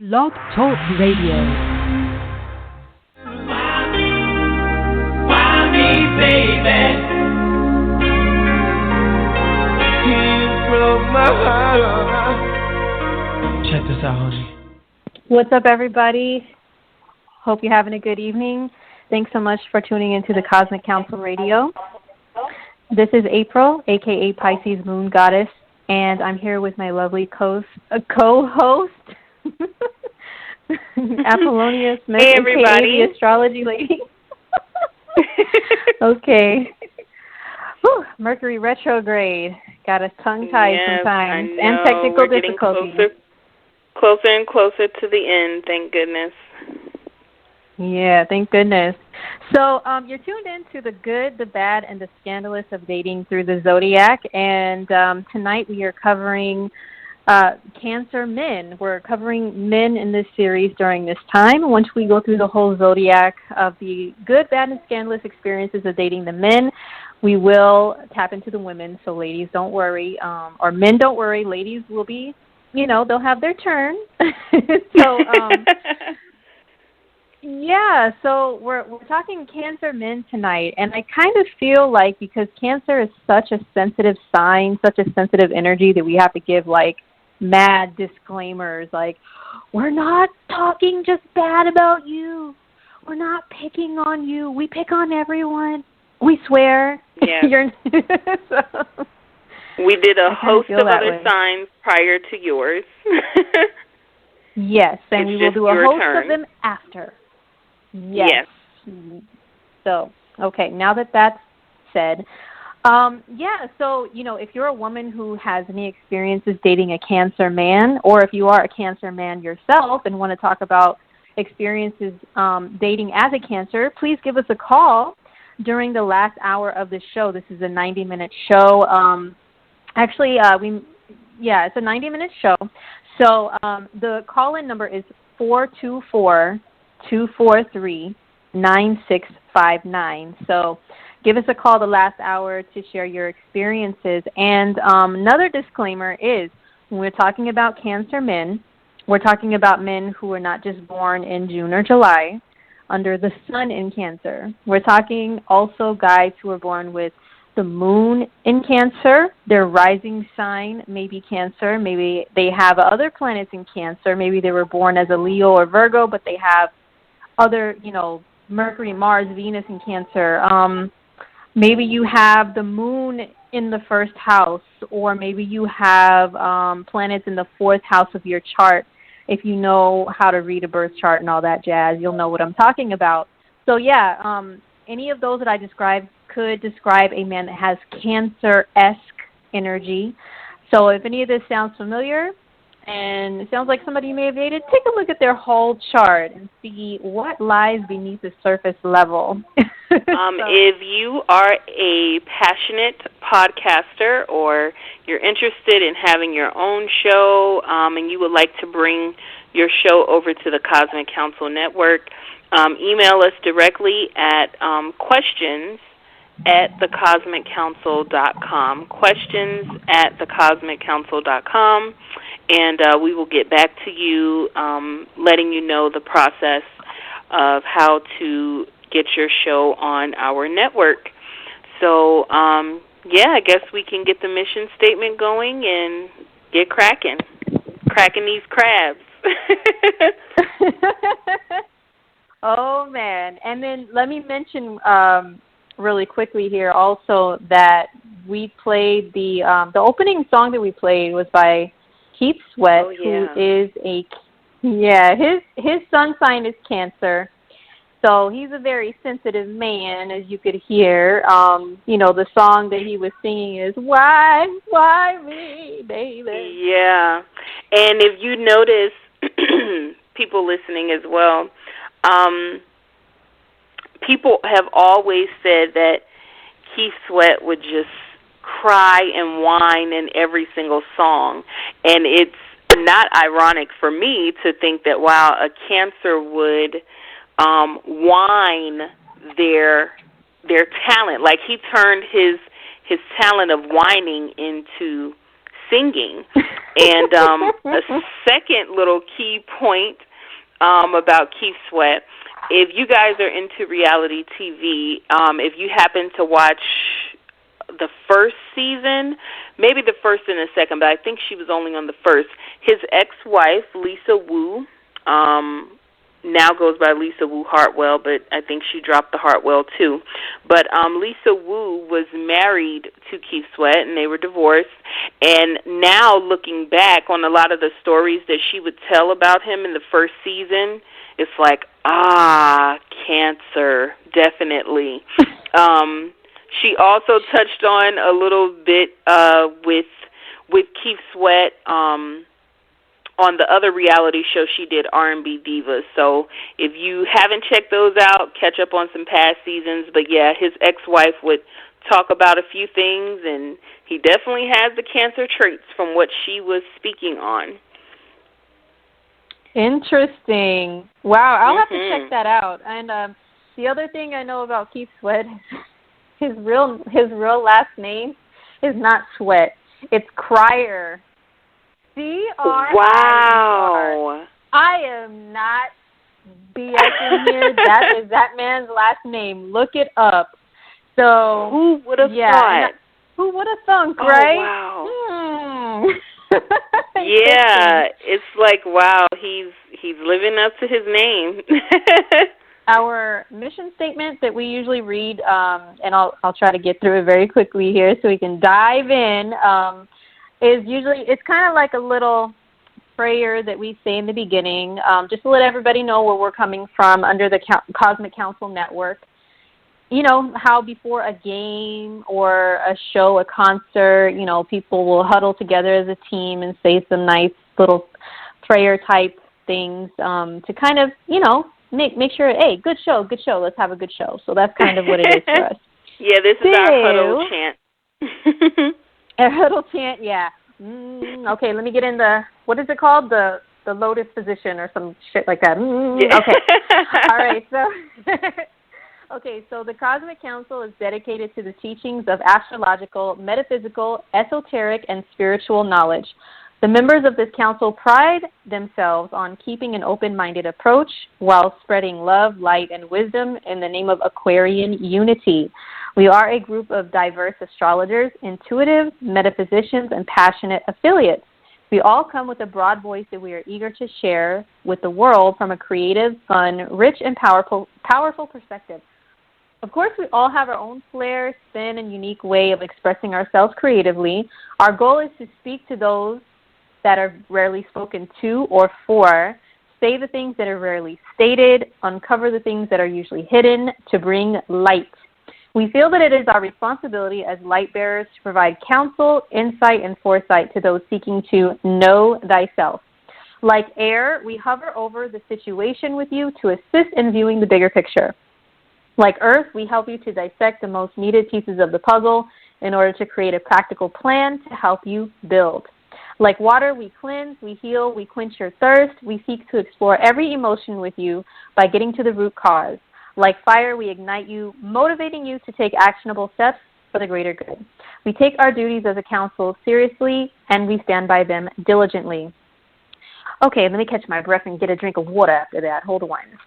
Blog Talk Radio. Why me, baby? You broke my heart. Check this out, honey. What's up, everybody? Hope you're having a good evening. Thanks so much for tuning into the Cosmic Council Radio. This is April, a.k.a. Pisces Moon Goddess, and I'm here with my lovely co-host, Apollonia Smith, hey, everybody. a.k.a. the Astrology Lady. Okay. Whew, Mercury retrograde. Got us tongue-tied sometimes. And technical difficulties. Closer and closer to the end, thank goodness. Yeah, thank goodness. So you're tuned in to the good, the bad, and the scandalous of dating through the zodiac. And tonight we are covering Cancer men. We're covering men in this series during this time. Once we go through the whole zodiac of the good, bad, and scandalous experiences of dating the men, we will tap into the women. So ladies, don't worry. Or men, don't worry. Ladies will be, they'll have their turn. So, yeah, so we're talking Cancer men tonight, and I kind of feel like because Cancer is such a sensitive sign, such a sensitive energy that we have to give like mad disclaimers, like we're not talking just bad about you, we're not picking on you, we pick on everyone, we swear. Yeah. So, we did a host of other signs prior to yours. Yes, and we will do a host of them after. Yes. So, okay, now that that's said, so, if you're a woman who has any experiences dating a Cancer man, or if you are a Cancer man yourself and want to talk about experiences dating as a Cancer, please give us a call during the last hour of the show. This is a 90-minute show. It's a 90-minute show. So the call-in number is 424-243-9659. So give us a call the last hour to share your experiences. And another disclaimer is when we're talking about Cancer men, we're talking about men who are not just born in June or July under the sun in Cancer. We're talking also guys who are born with the moon in Cancer, their rising sign may be Cancer, maybe they have other planets in Cancer, maybe they were born as a Leo or Virgo, but they have other, Mercury, Mars, Venus in Cancer. Maybe you have the moon in the first house, or maybe you have planets in the fourth house of your chart. If you know how to read a birth chart and all that jazz, you'll know what I'm talking about. So, any of those that I described could describe a man that has Cancer-esque energy. So if any of this sounds familiar and it sounds like somebody you may have dated, take a look at their whole chart and see what lies beneath the surface level. If you are a passionate podcaster or you're interested in having your own show and you would like to bring your show over to the Cosmic Council Network, email us directly at questions@thecosmiccouncil.com, questions@thecosmiccouncil.com, and we will get back to you letting you know the process of how to get your show on our network. So, I guess we can get the mission statement going and get cracking these crabs. Oh, man. And then let me mention really quickly here also that we played the opening song that we played was by Keith Sweat, who is his sun sign is Cancer. So he's a very sensitive man, as you could hear. The song that he was singing is, Why me, baby? Yeah. And if you notice, people listening as well, people have always said that Keith Sweat would just cry and whine in every single song. And it's not ironic for me to think that, wow, a Cancer would whine their talent. Like he turned his talent of whining into singing. And a second little key point about Keith Sweat, if you guys are into reality TV, if you happen to watch the first season, maybe the first and the second, but I think she was only on the first, his ex-wife, Lisa Wu, now goes by Lisa Wu Hartwell, but I think she dropped the Hartwell too. But Lisa Wu was married to Keith Sweat, and they were divorced. And now looking back on a lot of the stories that she would tell about him in the first season, it's like, cancer, definitely. She also touched on a little bit with Keith Sweat on the other reality show she did, R&B Divas. So if you haven't checked those out, catch up on some past seasons. But, yeah, his ex-wife would talk about a few things, and he definitely has the cancer traits from what she was speaking on. Interesting. Wow, I'll have to check that out. And the other thing I know about Keith Sweat, his real last name is not Sweat. It's Cryer. C-R-I-E-R. Wow. I am not BSing here. That is that man's last name. Look it up. So who would have thought? Who would have thunk, right? Oh, wow. Yeah, it's like, wow, he's living up to his name. Our mission statement that we usually read, and I'll try to get through it very quickly here so we can dive in, is usually, it's kind of like a little prayer that we say in the beginning, just to let everybody know where we're coming from under the Cosmic Council Network. You know, how before a game or a show, a concert, you know, people will huddle together as a team and say some nice little prayer-type things to kind of, you know, make sure, hey, good show, let's have a good show. So that's kind of what it is for us. Yeah, this is our huddle chant. A huddle chant, yeah. Okay, let me get in what is it called? The lotus position or some shit like that. Okay. All right, so... Okay, so the Cosmic Council is dedicated to the teachings of astrological, metaphysical, esoteric, and spiritual knowledge. The members of this council pride themselves on keeping an open-minded approach while spreading love, light, and wisdom in the name of Aquarian unity. We are a group of diverse astrologers, intuitives, metaphysicians, and passionate affiliates. We all come with a broad voice that we are eager to share with the world from a creative, fun, rich, and powerful perspective. Of course, we all have our own flair, spin, and unique way of expressing ourselves creatively. Our goal is to speak to those that are rarely spoken to or for, say the things that are rarely stated, uncover the things that are usually hidden, to bring light. We feel that it is our responsibility as light bearers to provide counsel, insight, and foresight to those seeking to know thyself. Like air, we hover over the situation with you to assist in viewing the bigger picture. Like earth, we help you to dissect the most needed pieces of the puzzle in order to create a practical plan to help you build. Like water, we cleanse, we heal, we quench your thirst. We seek to explore every emotion with you by getting to the root cause. Like fire, we ignite you, motivating you to take actionable steps for the greater good. We take our duties as a council seriously, and we stand by them diligently. Okay, let me catch my breath and get a drink of water after that. Hold on.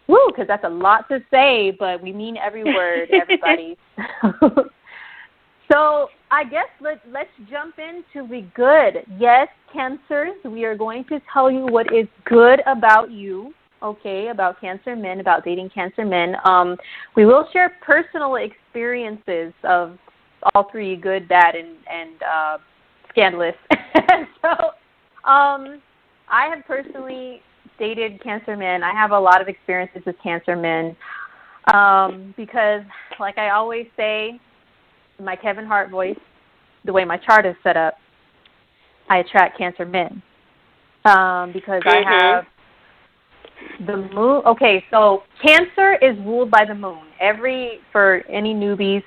Woo, because that's a lot to say, but we mean every word, everybody. So I guess let's jump into the good. Yes, Cancers, we are going to tell you what is good about you, okay, about Cancer men, about dating Cancer men. We will share personal experiences of all three, good, bad, and scandalous. So I have personally dated Cancer men. I have a lot of experiences with Cancer men because, like I always say, my Kevin Hart voice, the way my chart is set up, I attract Cancer men because I have the moon. Okay, so Cancer is ruled by the moon. For any newbies,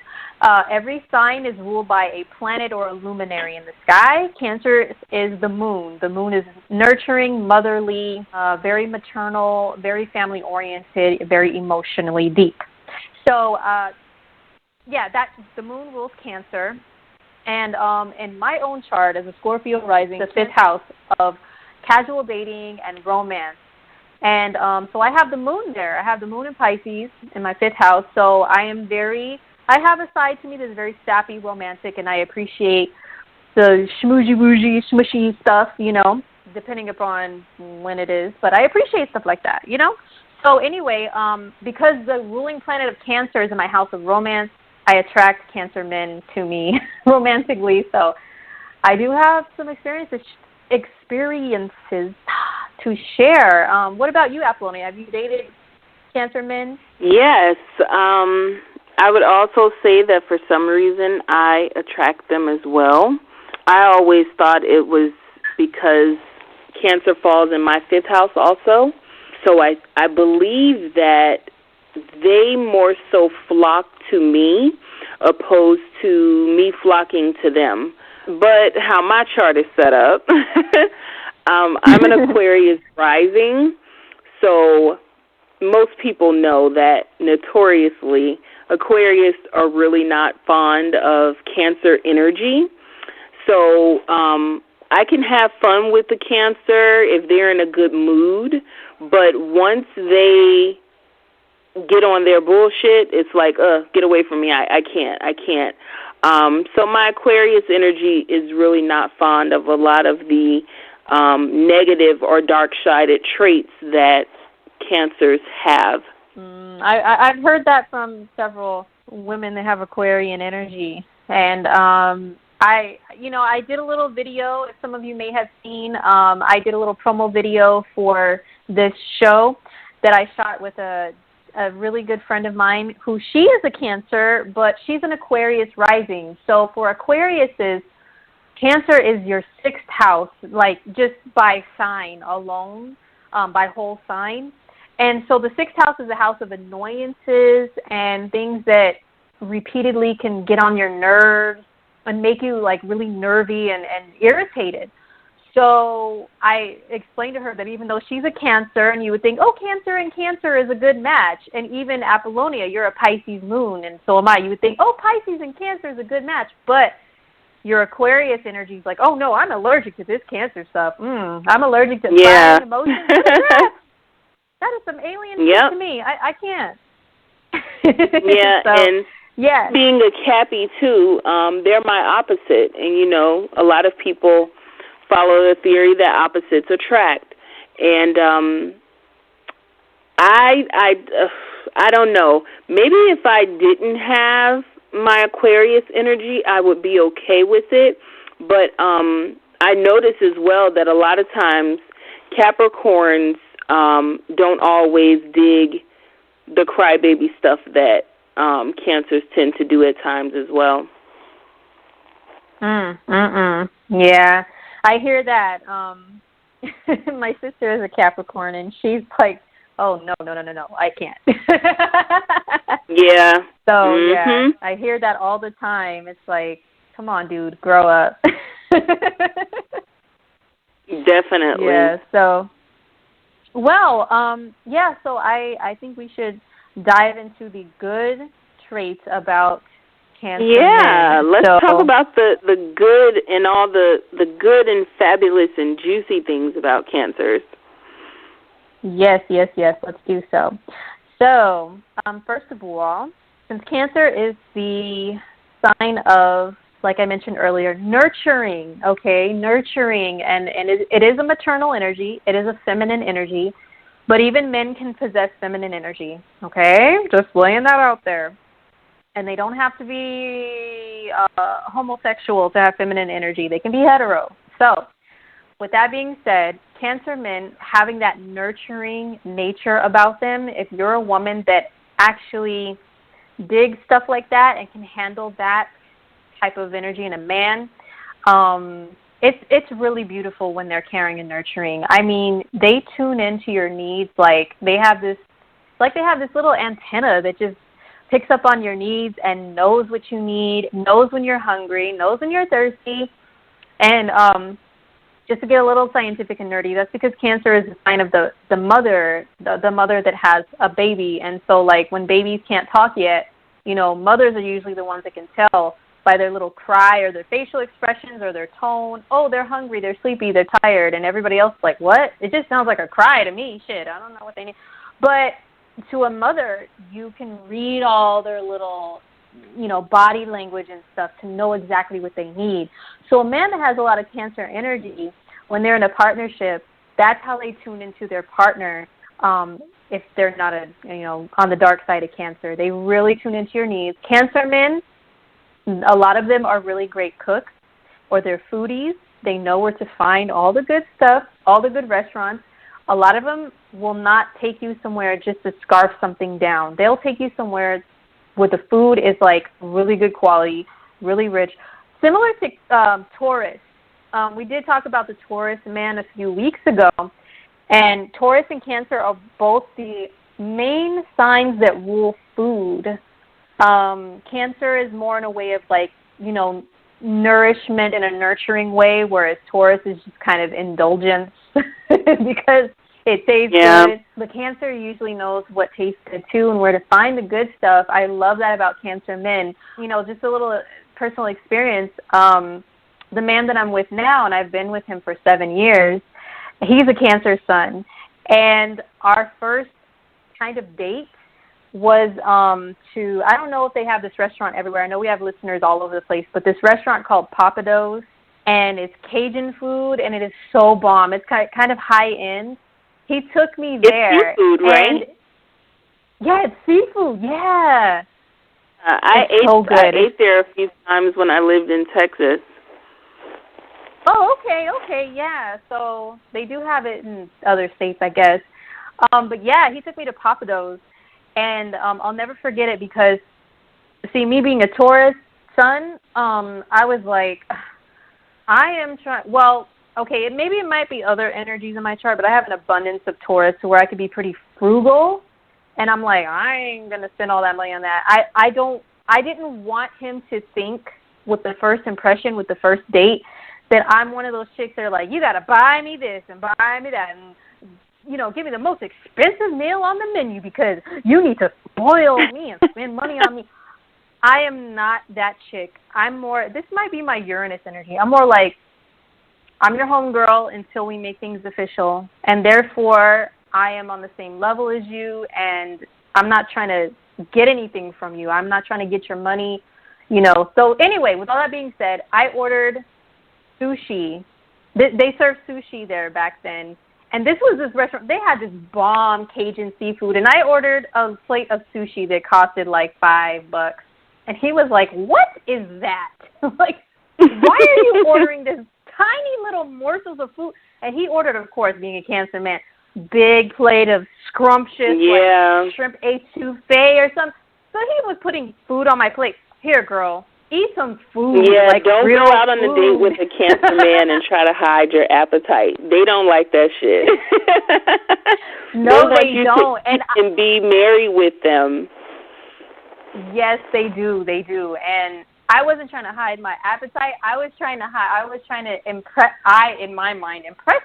every sign is ruled by a planet or a luminary in the sky. Cancer is the moon. The moon is nurturing, motherly, very maternal, very family-oriented, very emotionally deep. So, the moon rules Cancer. And in my own chart as a Scorpio rising, the 5th house of casual dating and romance. And so I have the moon there. I have the moon in Pisces in my 5th house. So I have a side to me that's very sappy, romantic, and I appreciate the schmoozy-woozy, smushy stuff, you know, depending upon when it is. But I appreciate stuff like that, you know. So anyway, because the ruling planet of Cancer is in my house of romance, I attract Cancer men to me romantically. So I do have some experiences to share. What about you, Apollonia? Have you dated Cancer men? Yes. I would also say that for some reason I attract them as well. I always thought it was because Cancer falls in my 5th house also. So I believe that they more so flock to me opposed to me flocking to them. But how my chart is set up, I'm an Aquarius rising, so most people know that notoriously Aquarius are really not fond of Cancer energy. So I can have fun with the Cancer if they're in a good mood, but once they get on their bullshit, it's like, get away from me. I can't. So my Aquarius energy is really not fond of a lot of the negative or dark-sided traits that Cancers have. I've heard that from several women that have Aquarian energy. And I did a little video, if some of you may have seen. I did a little promo video for this show that I shot with a really good friend of mine who she is a Cancer, but she's an Aquarius rising. So for Aquariuses, Cancer is your 6th house, like just by sign alone, by whole sign. And so the 6th house is a house of annoyances and things that repeatedly can get on your nerves and make you like really nervy and irritated. So I explained to her that even though she's a Cancer, and you would think, oh, Cancer and Cancer is a good match, and even Apollonia, you're a Pisces moon, and so am I. You would think, oh, Pisces and Cancer is a good match, but your Aquarius energy is like, oh, no, I'm allergic to this Cancer stuff. I'm allergic to fire emotions. What is that? That is some alien shit to me. I can't. And being a Cappy, too, they're my opposite. And, you know, a lot of people follow the theory that opposites attract. And I don't know. Maybe if I didn't have my Aquarius energy, I would be okay with it. But I notice as well that a lot of times Capricorns don't always dig the crybaby stuff that Cancers tend to do at times as well. Yeah, I hear that. My sister is a Capricorn, and she's like, oh, no, I can't. Yeah. So, yeah, I hear that all the time. It's like, come on, dude, grow up. Definitely. Yeah, so, well, so I think we should dive into the good traits about Cancer. Yeah, let's talk about the good and all the good and fabulous and juicy things about Cancers. Yes, let's do so. So, first of all, since Cancer is the sign of, like I mentioned earlier, nurturing, and it is a maternal energy, it is a feminine energy, but even men can possess feminine energy, okay? Just laying that out there. And they don't have to be homosexual to have feminine energy. They can be hetero. So, with that being said, Cancer men having that nurturing nature about them, if you're a woman that actually digs stuff like that and can handle that type of energy in a man, it's really beautiful when they're caring and nurturing. I mean, they tune into your needs like they have this little antenna that just picks up on your needs and knows what you need, knows when you're hungry, knows when you're thirsty. And just to get a little scientific and nerdy, that's because Cancer is a sign of the mother, the mother that has a baby. And so, like, when babies can't talk yet, you know, mothers are usually the ones that can tell, by their little cry or their facial expressions or their tone. Oh, they're hungry, they're sleepy, they're tired, and everybody else is like, what? It just sounds like a cry to me. Shit, I don't know what they need. But to a mother, you can read all their little, body language and stuff to know exactly what they need. So a man that has a lot of Cancer energy, when they're in a partnership, that's how they tune into their partner. If they're not on the dark side of Cancer, they really tune into your needs. Cancer men, a lot of them are really great cooks, or they're foodies. They know where to find all the good stuff, all the good restaurants. A lot of them will not take you somewhere just to scarf something down. They'll take you somewhere where the food is like really good quality, really rich. Similar to Taurus. We did talk about the Taurus man a few weeks ago, and Taurus and Cancer are both the main signs that rule food. Cancer is more in a way of nourishment in a nurturing way, whereas Taurus is just kind of indulgence because it tastes good. But Cancer usually knows what tastes good too and where to find the good stuff. I love that about Cancer men. Just a little personal experience. The man that I'm with now, and I've been with him for 7 years, he's a Cancer sun. And our first kind of date was I don't know if they have this restaurant everywhere. I know we have listeners all over the place, but this restaurant called Papados, and it's Cajun food, and it is so bomb. It's kind of high end. He took me there. It's seafood, right? Yeah, it's seafood. Yeah. I ate there a few times when I lived in Texas. Oh, okay, yeah. So they do have it in other states, I guess. But yeah, he took me to Papados. And I'll never forget it because, see, me being a Taurus sun, I was like, I am trying, maybe it might be other energies in my chart, but I have an abundance of Taurus to where I could be pretty frugal. And I'm like, I ain't going to spend all that money on that. I didn't want him to think with the first impression, with the first date, that I'm one of those chicks that are like, you got to buy me this and buy me that and give me the most expensive meal on the menu because you need to spoil me and spend money on me. I am not that chick. This might be my Uranus energy. I'm more like, I'm your homegirl until we make things official, and therefore I am on the same level as you, and I'm not trying to get anything from you. I'm not trying to get your money, So anyway, with all that being said, I ordered sushi. They served sushi there back then. And this restaurant, they had this bomb Cajun seafood, and I ordered a plate of sushi that costed like $5. And he was like, what is that? Like, why are you ordering this tiny little morsels of food? And he ordered, of course, being a Cancer man, big plate of scrumptious like shrimp etouffee or something. So he was putting food on my plate. Here, girl, eat some food. Yeah, don't go out on a date with a Cancer man and try to hide your appetite. They don't like that shit. No, they don't. And be merry with them. Yes, they do. They do. And I wasn't trying to hide my appetite. I was trying to impress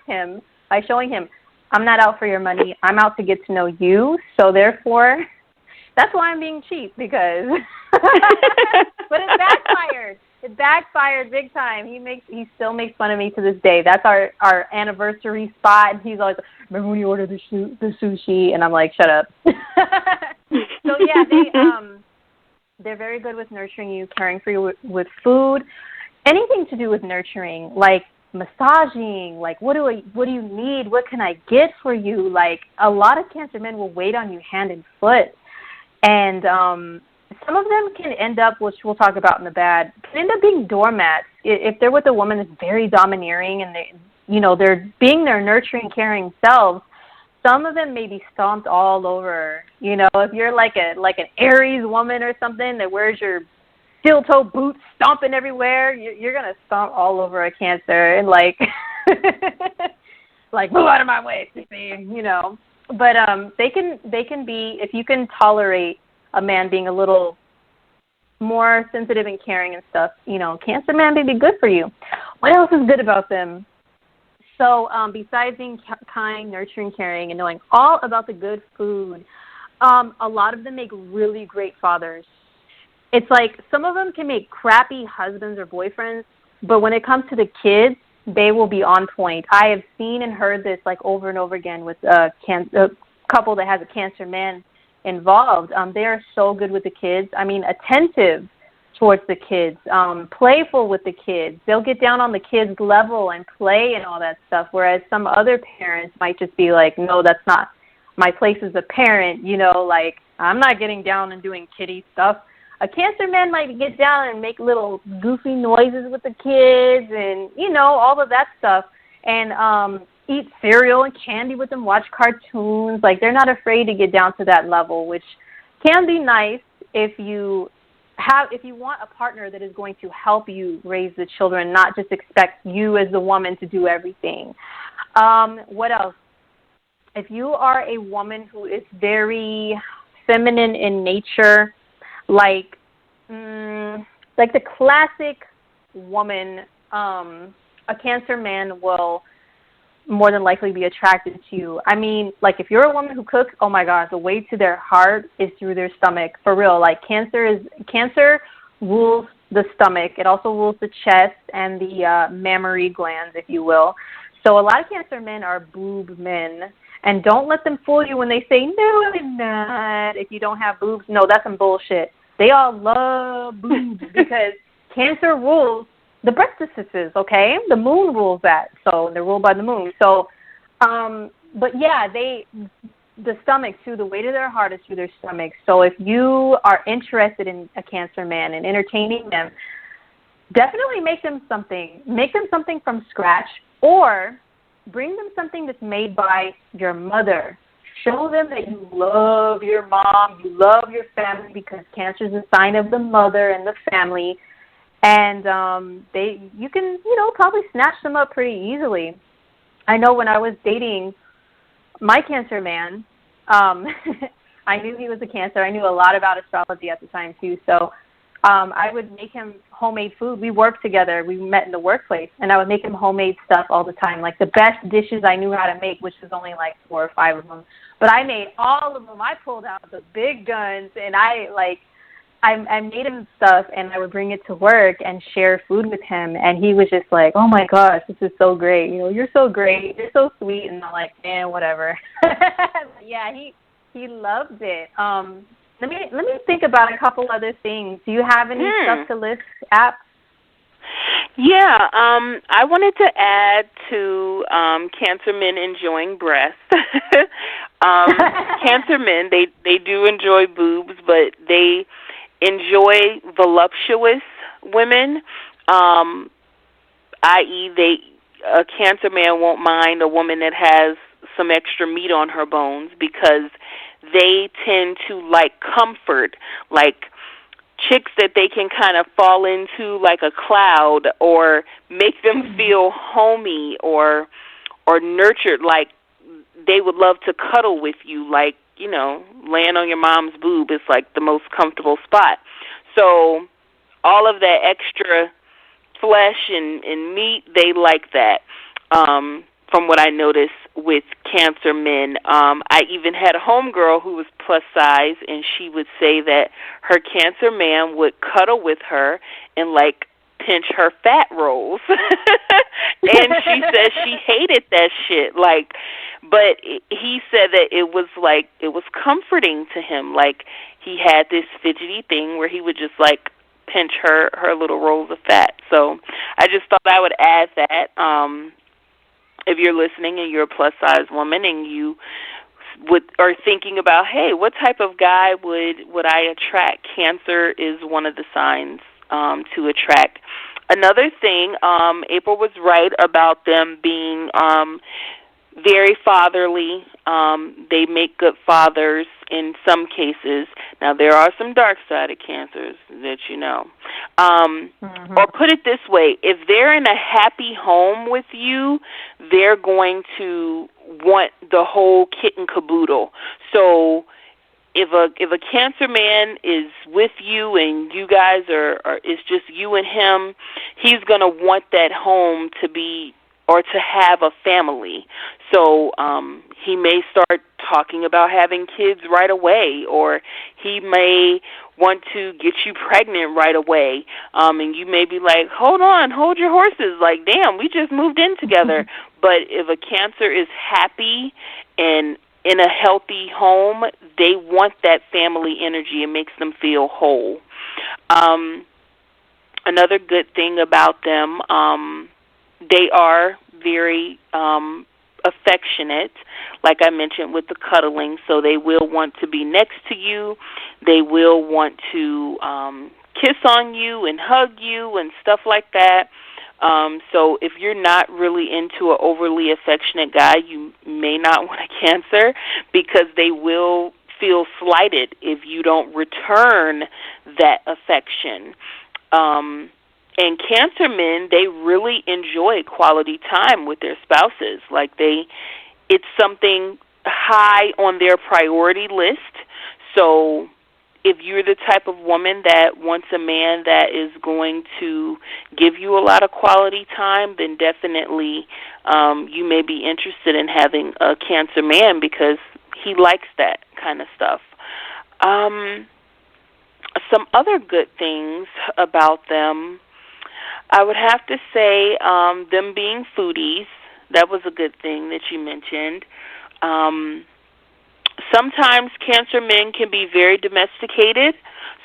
him by showing him, I'm not out for your money. I'm out to get to know you. So therefore, that's why I'm being cheap, because but it backfired. It backfired big time. He still makes fun of me to this day. That's our anniversary spot, and he's always like, remember when you ordered the sushi? And I'm like, shut up. So yeah, they're very good with nurturing you, caring for you with food, anything to do with nurturing, like massaging, like what do you need? What can I get for you? Like a lot of Cancer men will wait on you hand and foot, and some of them can end up, which we'll talk about in the bad, can end up being doormats if they're with a woman that's very domineering and they're being their nurturing, caring selves. Some of them may be stomped all over. If you're like an Aries woman or something that wears your steel-toe boots stomping everywhere, you're gonna stomp all over a Cancer and like move out of my way, But they can be, if you can tolerate a man being a little more sensitive and caring and stuff, Cancer man may be good for you. What else is good about them? So besides being kind, nurturing, caring, and knowing all about the good food, a lot of them make really great fathers. it's like some of them can make crappy husbands or boyfriends, but when it comes to the kids, they will be on point. I have seen and heard this like over and over again with a couple that has a Cancer man involved. They are so good with the kids. I mean, attentive towards the kids, playful with the kids. They'll get down on the kids' level and play and all that stuff, whereas some other parents might just be like, no, that's not my place as a parent, you know, like I'm not getting down and doing kiddie stuff. A Cancer man might get down and make little goofy noises with the kids and, you know, all of that stuff, and eat cereal and candy with them, watch cartoons. Like, they're not afraid to get down to that level, which can be nice if you want a partner that is going to help you raise the children, not just expect you as the woman to do everything. What else? If you are a woman who is very feminine in nature, like the classic woman, a Cancer man will more than likely be attracted to you. I mean, like, if you're a woman who cooks, oh my gosh, the way to their heart is through their stomach. For real, like, Cancer rules the stomach. It also rules the chest and the mammary glands, if you will. So a lot of Cancer men are boob men. And don't let them fool you when they say, no, I'm not. If you don't have boobs, no, that's some bullshit. They all love boobs because Cancer rules the breastises, okay? The moon rules that. So they're ruled by the moon. So, but yeah, the stomach too, the weight of their heart is through their stomach. So if you are interested in a Cancer man and entertaining them, definitely make them something. Make them something from scratch, or bring them something that's made by your mother. Show them that you love your mom, you love your family, because Cancer is a sign of the mother and the family. And you can, you know, probably snatch them up pretty easily. I know when I was dating my Cancer man, I knew he was a Cancer. I knew a lot about astrology at the time too. So I would make him homemade food. We worked together. We met in the workplace, and I would make him homemade stuff all the time, like the best dishes I knew how to make, which was only like 4 or 5 of them. But I made all of them. I pulled out the big guns, and I made him stuff, and I would bring it to work and share food with him. And he was just like, oh, my gosh, this is so great. You know, you're so great. You're so sweet. And I'm like, man, whatever. Yeah, he loved it. Let me think about a couple other things. Do you have any stuff to list, App? Yeah, I wanted to add to Cancer men enjoying breasts. Cancer men, they do enjoy boobs, but they enjoy voluptuous women, i.e. a Cancer man won't mind a woman that has some extra meat on her bones, because they tend to like comfort, like chicks that they can kind of fall into like a cloud, or make them feel homey or nurtured, like they would love to cuddle with you, like, you know, laying on your mom's boob is like the most comfortable spot. So all of that extra flesh and meat, they like that. From what I noticed with Cancer men, I even had a homegirl who was plus size, and she would say that her Cancer man would cuddle with her and like pinch her fat rolls. And she said she hated that shit. Like, but he said that it was comforting to him. Like, he had this fidgety thing where he would just like pinch her little rolls of fat. So I just thought I would add that. If you're listening and you're a plus-size woman and you are thinking about, hey, what type of guy would I attract? Cancer is one of the signs to attract. Another thing, April was right about them being very fatherly. They make good fathers in some cases. Now, there are some dark-sided Cancers that you know. Or put it this way, if they're in a happy home with you, they're going to want the whole kit and caboodle. So if a Cancer man is with you and you guys it's just you and him, he's going to want that home to be or to have a family. So he may start talking about having kids right away, or he may want to get you pregnant right away. And you may be like, hold on, hold your horses. Like, damn, we just moved in together. But if a Cancer is happy and in a healthy home, they want that family energy. It makes them feel whole. Another good thing about them, they are very affectionate, like I mentioned with the cuddling. So they will want to be next to you. They will want to kiss on you and hug you and stuff like that. So if you're not really into an overly affectionate guy, you may not want a Cancer, because they will feel slighted if you don't return that affection. And Cancer men, they really enjoy quality time with their spouses. Like it's something high on their priority list. So if you're the type of woman that wants a man that is going to give you a lot of quality time, then definitely you may be interested in having a Cancer man, because he likes that kind of stuff. Some other good things about them, I would have to say them being foodies. That was a good thing that you mentioned. Sometimes Cancer men can be very domesticated.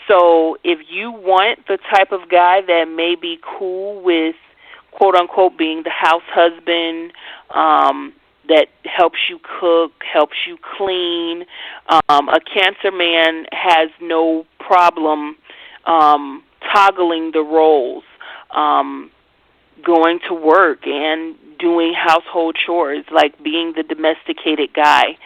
So if you want the type of guy that may be cool with, quote-unquote, being the house husband, that helps you cook, helps you clean, a Cancer man has no problem toggling the roles, going to work and doing household chores, like being the domesticated guy.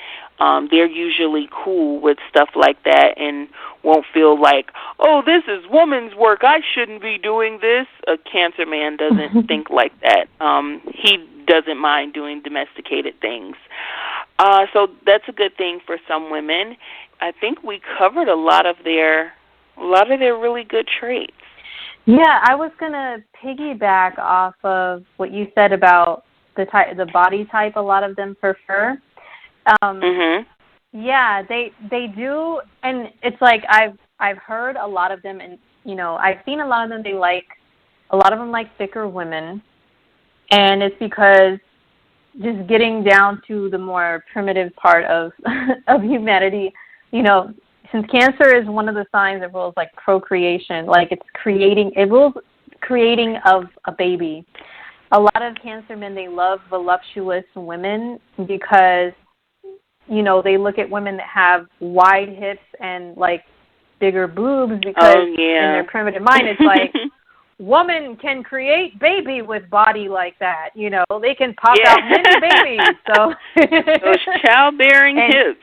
They're usually cool with stuff like that and won't feel like, oh, this is woman's work, I shouldn't be doing this. A Cancer man doesn't think like that. He doesn't mind doing domesticated things. So that's a good thing for some women. I think we covered a lot of their really good traits. Yeah, I was gonna piggyback off of what you said about the body type. A lot of them prefer. Yeah, they do, and it's like I've heard a lot of them, and I've seen a lot of them. A lot of them like thicker women, and it's because just getting down to the more primitive part of humanity, since Cancer is one of the signs that rules like procreation, like it rules creating of a baby. A lot of Cancer men, they love voluptuous women because they look at women that have wide hips and, like, bigger boobs because in their primitive mind it's like, woman can create baby with body like that. They can pop out many babies. So those childbearing hips.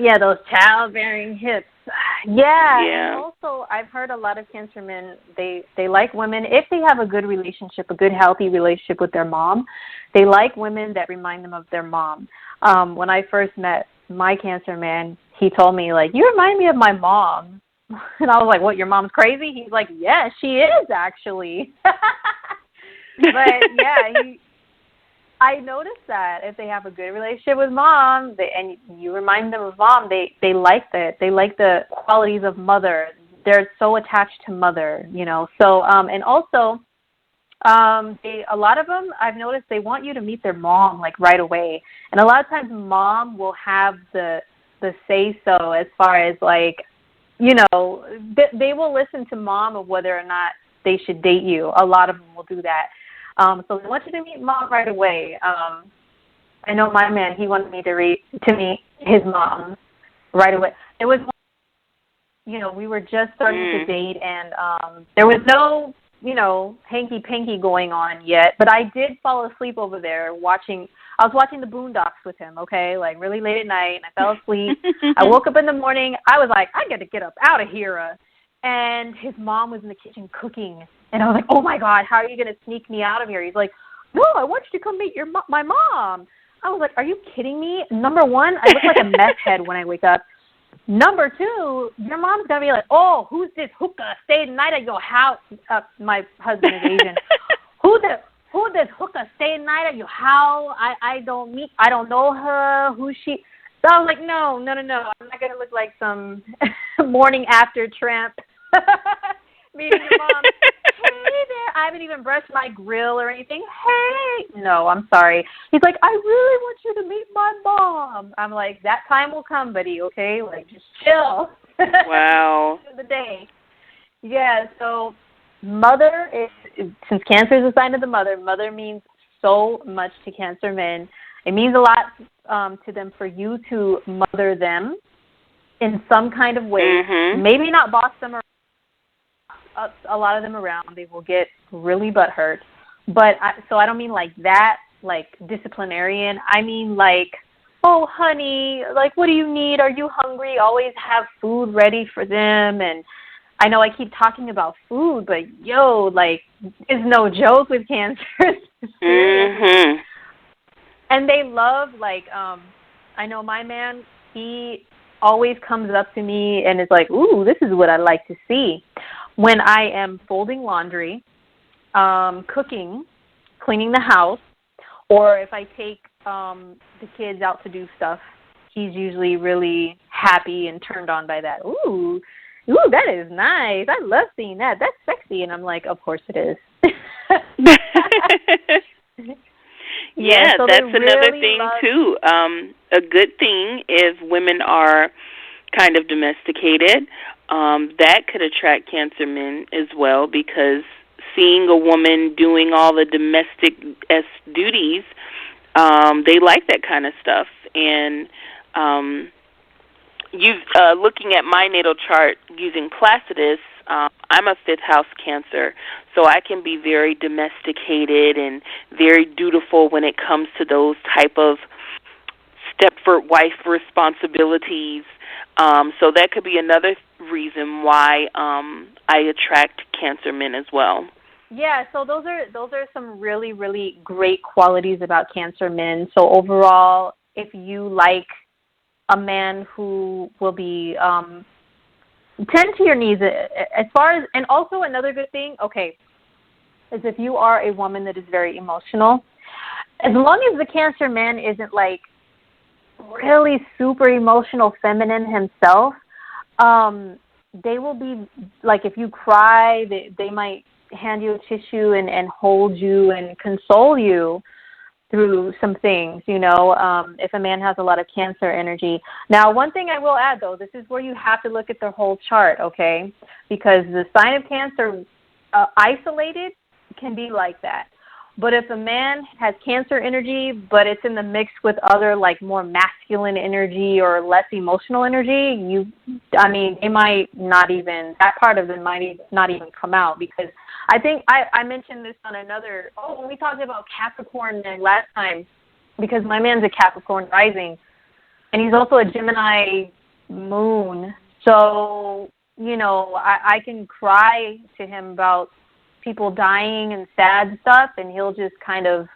Yeah, those childbearing hips. Yeah. And also, I've heard a lot of Cancer men, they like women, if they have a good relationship, a good, healthy relationship with their mom, they like women that remind them of their mom. When I first met my Cancer man, he told me, like, you remind me of my mom. And I was like, what, your mom's crazy? He's like, yeah, she is, actually. But, yeah, I noticed that if they have a good relationship with mom, and you remind them of mom, they like that. They like the qualities of mother. They're so attached to mother, So, and also, a lot of them, I've noticed, they want you to meet their mom, like, right away. And a lot of times mom will have the say-so as far as, like, they will listen to mom of whether or not they should date you. A lot of them will do that. So they want you to meet mom right away. I know my man, he wanted me to meet his mom right away. It was, we were just starting to date, and there was no, hanky-panky going on yet. But I did fall asleep over there I was watching the Boondocks with him, okay, like really late at night, and I fell asleep. I woke up in the morning. I was like, I got to get up out of here. And his mom was in the kitchen cooking. And I was like, oh, my God, how are you going to sneak me out of here? He's like, no, I want you to come meet my mom. I was like, are you kidding me? Number one, I look like a meth head when I wake up. Number two, your mom's going to be like, oh, who's this hookah? Stay the night at your house. My husband is Asian. who does Hooker stay night at your house? I don't know her. Who's she? So I was like, no. I'm not going to look like some morning after tramp meeting your mom. Hey there. I haven't even brushed my grill or anything. Hey. No, I'm sorry. He's like, I really want you to meet my mom. I'm like, that time will come, buddy, okay? Like, just chill. Wow. The day. Yeah, so mother is, since Cancer is a sign of the mother means so much to Cancer men. It means a lot to them for you to mother them in some kind of way. Mm-hmm. Maybe not boss them around. A lot of them around. They will get really butthurt. But I don't mean like that, like disciplinarian. I mean like, oh, honey, like, what do you need? Are you hungry? Always have food ready for them. And I know I keep talking about food, but, like, it's no joke with Cancer. Mm-hmm. And they love, like, I know my man, he always comes up to me and is like, ooh, this is what I like to see. When I am folding laundry, cooking, cleaning the house, or if I take the kids out to do stuff, he's usually really happy and turned on by that. Ooh, that is nice. I love seeing that. That's sexy. And I'm like, of course it is. Yeah, so that's really another thing, too. A good thing if women are kind of domesticated, that could attract Cancer men as well, because seeing a woman doing all the domestic duties, they like that kind of stuff. And looking at my natal chart using Complexities, I'm a 5th house Cancer, so I can be very domesticated and very dutiful when it comes to those type of Stepford wife responsibilities. So that could be another reason why I attract Cancer men as well. Yeah, so those are some really, really great qualities about Cancer men. So overall, if you like a man who will be tend to your needs as far as, and also another good thing, okay, is if you are a woman that is very emotional, as long as the Cancer man isn't like really super emotional feminine himself, they will be like, if you cry, they might hand you a tissue and hold you and console you through some things, if a man has a lot of Cancer energy. Now, one thing I will add, though, this is where you have to look at the whole chart, okay? Because the sign of Cancer isolated can be like that. But if a man has Cancer energy, but it's in the mix with other, like, more masculine energy or less emotional energy, they might not even, that part of them might not even come out. Because I think I mentioned this on another, when we talked about Capricorn last time, because my man's a Capricorn rising, and he's also a Gemini moon. So, I can cry to him about people dying and sad stuff, and he'll just kind of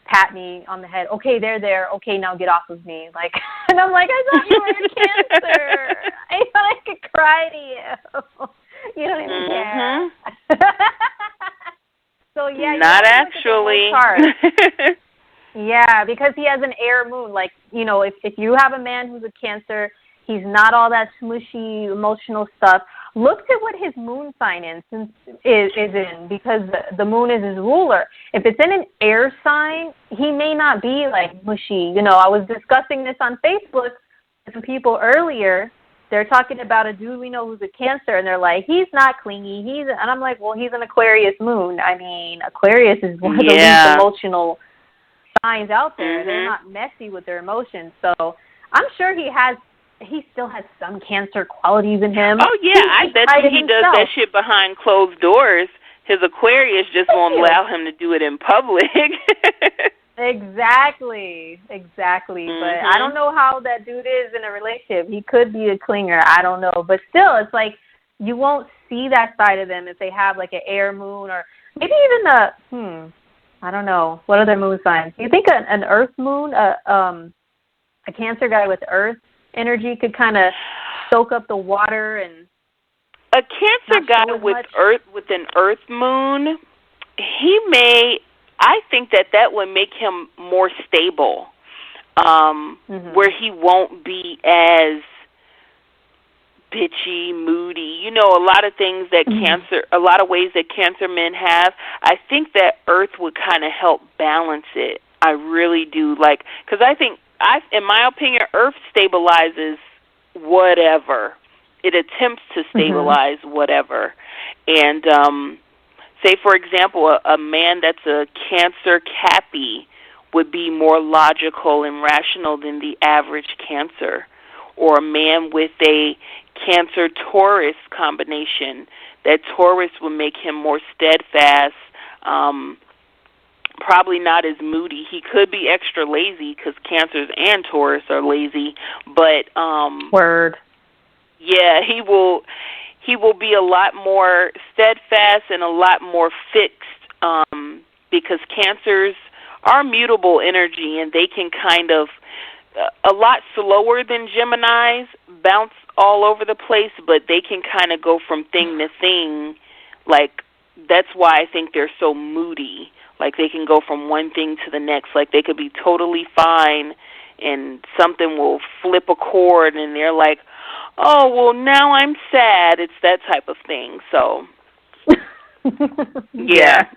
pat me on the head. Okay, they're there. Okay, now get off of me. Like, and I'm like, I thought you were a Cancer. I thought I could cry to you. You don't even care. So yeah, not actually. Yeah, because he has an air moon. Like, if you have a man who's a Cancer, he's not all that smushy emotional stuff. Look at what his moon sign is in, because the moon is his ruler. If it's in an air sign, he may not be like mushy. I was discussing this on Facebook with some people earlier. They're talking about a dude we know who's a Cancer, and they're like, he's not clingy. And I'm like, well, he's an Aquarius moon. I mean, Aquarius is one of the least emotional signs out there. Mm-hmm. They're not messy with their emotions. So I'm sure he still has some Cancer qualities in him. Oh, yeah, I bet you he does that shit behind closed doors. His Aquarius just won't allow him to do it in public. Exactly. Mm-hmm. But I don't know how that dude is in a relationship. He could be a clinger. I don't know. But still, it's like you won't see that side of them if they have like an air moon, or maybe even I don't know. What are their moon signs? Do you think an earth moon, a Cancer guy with earth energy could kind of soak up the water? And a Cancer guy with an earth moon, he may I think that would make him more stable, where he won't be as bitchy, moody. You know, a lot of things that a lot of ways that Cancer men have. I think that Earth would kind of help balance it. I really do. Like, because I think, in my opinion, Earth stabilizes whatever. It attempts to stabilize whatever. And say, for example, a man that's a Cancer Cappy would be more logical and rational than the average Cancer. Or a man with a Cancer-Taurus combination, that Taurus would make him more steadfast, probably not as moody. He could be extra lazy because Cancers and Taurus are lazy, but Word. Yeah, he will be a lot more steadfast and a lot more fixed, because Cancers are mutable energy, and they can kind of a lot slower than Geminis, bounce all over the place, but they can kind of go from thing to thing. Like, that's why I think they're so moody. Like, they can go from one thing to the next. Like, they could be totally fine, and something will flip a chord, and they're like, oh, well, now I'm sad. It's that type of thing. So, yeah.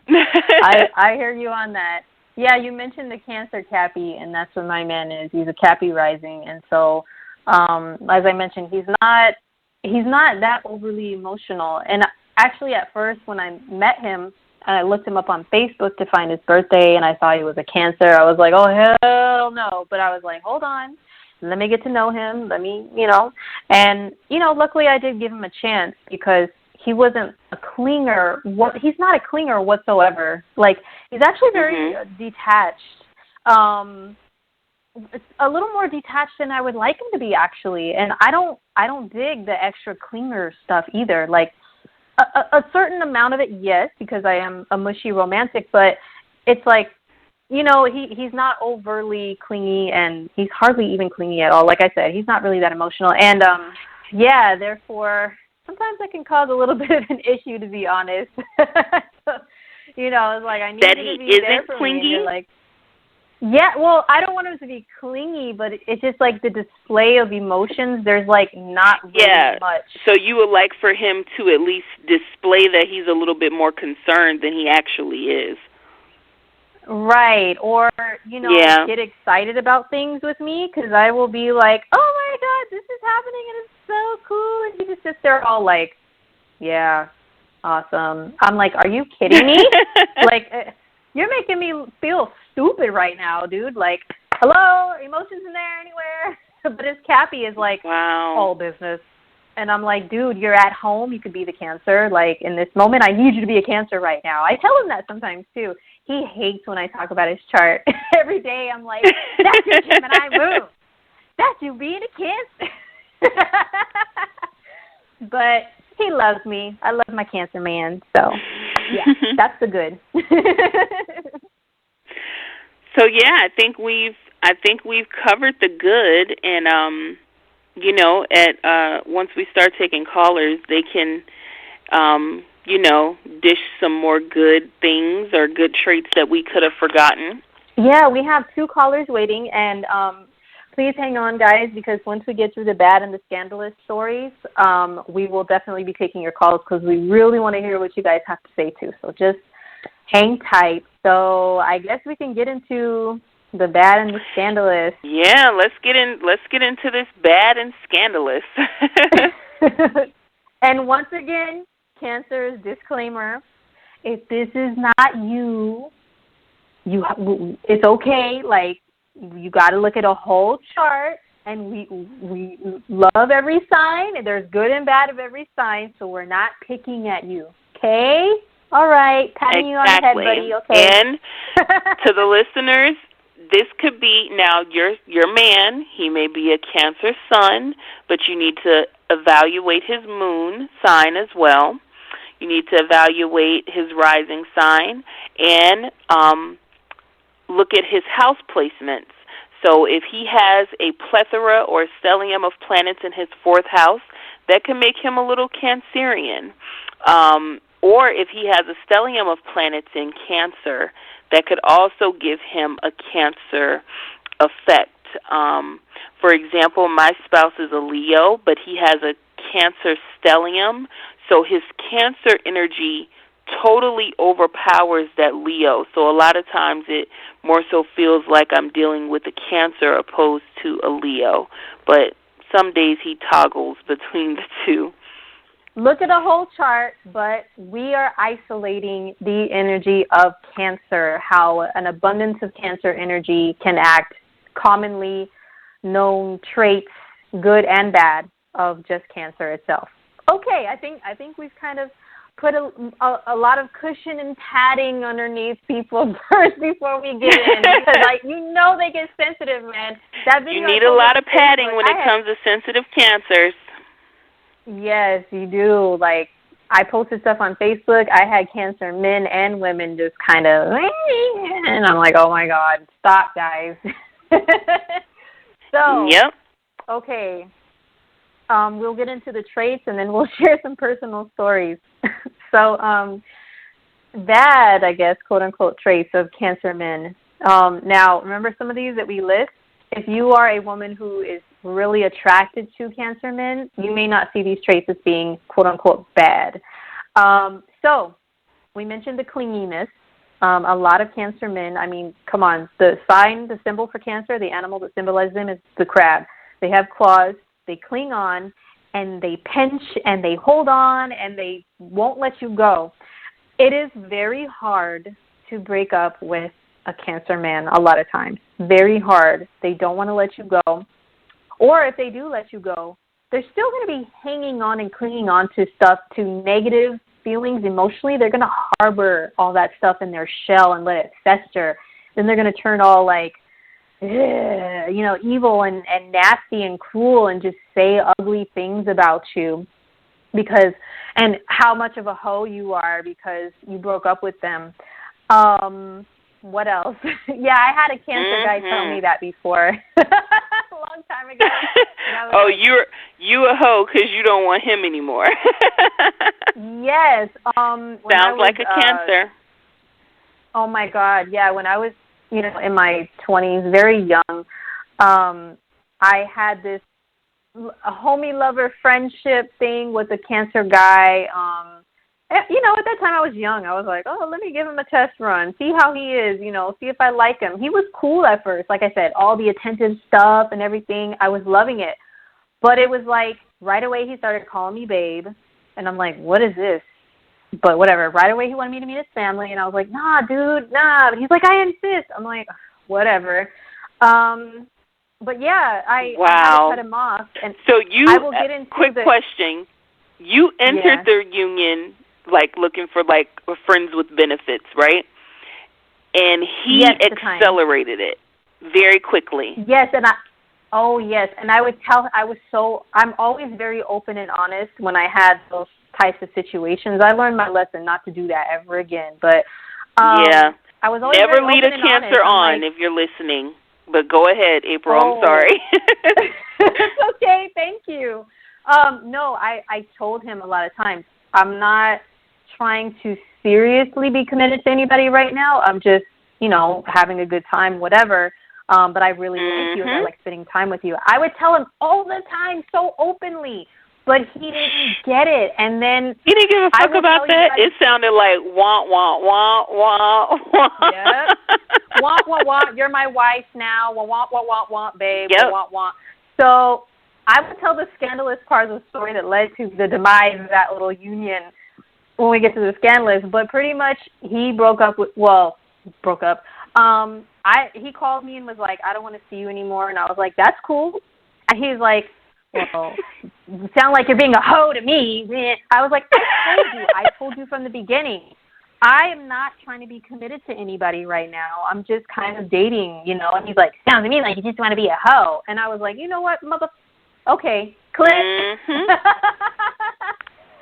I hear you on that. Yeah, you mentioned the Cancer Cappy, and that's what my man is. He's a Cappy rising, and so, as I mentioned, he's not that overly emotional. And actually, at first, when I met him, and I looked him up on Facebook to find his birthday, and I saw he was a Cancer, I was like, oh, hell no. But I was like, hold on, let me get to know him. Let me, and, luckily I did give him a chance because he wasn't a clinger. He's not a clinger whatsoever. Like, he's actually very detached. It's a little more detached than I would like him to be, actually. And I don't dig the extra clinger stuff either. Like, a certain amount of it, yes, because I am a mushy romantic. But it's like, he's not overly clingy, and he's hardly even clingy at all. Like I said, he's not really that emotional. And therefore, sometimes that can cause a little bit of an issue, to be honest. So, it's like, I need that you to he be there isn't for clingy? me. And you're like, yeah, well, I don't want him to be clingy, but it's just like the display of emotions. There's like not really much. So you would like for him to at least display that he's a little bit more concerned than he actually is. Right, or, get excited about things with me, because I will be like, oh my God, this is happening, and it's so cool, and he just sits there all like, yeah, awesome. I'm like, are you kidding me? Like, you're making me feel stupid right now, dude. Like, hello, emotions in there anywhere? But his Cappy is like, wow, all business. And I'm like, dude, you're at home. You could be the Cancer. Like, in this moment, I need you to be a Cancer right now. I tell him that sometimes, too. He hates when I talk about his chart. Every day I'm like, that's your Gemini moon. That's you being a Cancer. But he loves me. I love my Cancer man. So, yeah, that's the good. So, yeah, I think we've covered the good, and once we start taking callers, they can, dish some more good things or good traits that we could have forgotten. Yeah, we have 2 callers waiting, and please hang on, guys, because once we get through the bad and the scandalous stories, we will definitely be taking your calls because we really want to hear what you guys have to say, too. So just hang tight. So I guess we can get into the bad and the scandalous. Yeah, let's get into this bad and scandalous. And once again, Cancer's disclaimer: if this is not you, it's okay. Like, you got to look at a whole chart, and we love every sign. There's good and bad of every sign, so we're not picking at you. Okay? All right, patting you on the head, buddy. Okay. And to the listeners, this could be, now your man, he may be a Cancer sun, but you need to evaluate his moon sign as well. You need to evaluate his rising sign and look at his house placements. So if he has a plethora or stellium of planets in his 4th house, that can make him a little Cancerian. Or if he has a stellium of planets in Cancer, that could also give him a Cancer effect. For example, my spouse is a Leo, but he has a Cancer stellium, so his Cancer energy totally overpowers that Leo. So a lot of times it more so feels like I'm dealing with a Cancer opposed to a Leo. But some days he toggles between the two. Look at the whole chart, but we are isolating the energy of Cancer, how an abundance of Cancer energy can act, commonly known traits, good and bad, of just Cancer itself. Okay, I think we've kind of put a lot of cushion and padding underneath people first before we get in, because they get sensitive, man. That video you need a lot of padding when it comes to sensitive Cancers. Yes, you do. Like, I posted stuff on Facebook. I had Cancer men and women just kind of, and I'm like, oh my God, stop, guys. So, yep. Okay. We'll get into the traits, and then we'll share some personal stories. So, bad, I guess, quote-unquote, traits of Cancer men. Now, remember some of these that we list? If you are a woman who is really attracted to Cancer men, you may not see these traits as being, quote-unquote, bad. So, we mentioned the clinginess. A lot of Cancer men, I mean, come on, the symbol for Cancer, the animal that symbolizes them is the crab. They have claws. They cling on, and they pinch, and they hold on, and they won't let you go. It is very hard to break up with a Cancer man a lot of times. Very hard. They don't want to let you go. Or if they do let you go, they're still going to be hanging on and clinging on to stuff, to negative feelings emotionally. They're going to harbor all that stuff in their shell and let it fester. Then they're going to turn all like, evil and nasty and cruel and just say ugly things about you and how much of a hoe you are because you broke up with them. What else? Yeah, I had a Cancer guy tell me that before. A long time ago. Oh, you a hoe because you don't want him anymore. Yes. Sounds like a Cancer. Oh, my God. Yeah, when I was in my 20s, very young, I had this homie lover friendship thing with a Cancer guy. At that time I was young. I was like, oh, let me give him a test run, see how he is, see if I like him. He was cool at first. Like I said, all the attentive stuff and everything, I was loving it. But it was like right away he started calling me babe, and I'm like, what is this? But whatever. Right away he wanted me to meet his family, and I was like, nah, dude, nah. But he's like, I insist. I'm like, whatever. But yeah, I had to cut him off. And so you, I will get into quick question. You entered the union like looking for like friends with benefits, right? And he accelerated it very quickly. Yes, and I would tell, I'm always very open and honest when I had those types of situations. I learned my lesson not to do that ever again. But I was always never very lead a open Cancer on if you're listening. But go ahead, April. I'm sorry. It's okay. Thank you. No, I told him a lot of times, I'm not trying to seriously be committed to anybody right now. I'm just, having a good time, whatever. But I really like you, and I like spending time with you. I would tell him all the time, so openly, but he didn't get it. And then he didn't give a fuck about that. It sounded like wah wah wah wah wah. Yep. Wah wah wah. You're my wife now. Wah wah wah wah wah, babe. Yep. Wah wah. So I would tell the scandalous part of the story that led to the demise of that little union when we get to the scandalous. But pretty much he broke up. He called me and was like, I don't want to see you anymore. And I was like, that's cool. And he's like, well, you sound like you're being a hoe to me. I was like, I told you from the beginning. I am not trying to be committed to anybody right now. I'm just kind of dating, And he's like, sounds to me like you just want to be a hoe. And I was like, you know what, okay, click.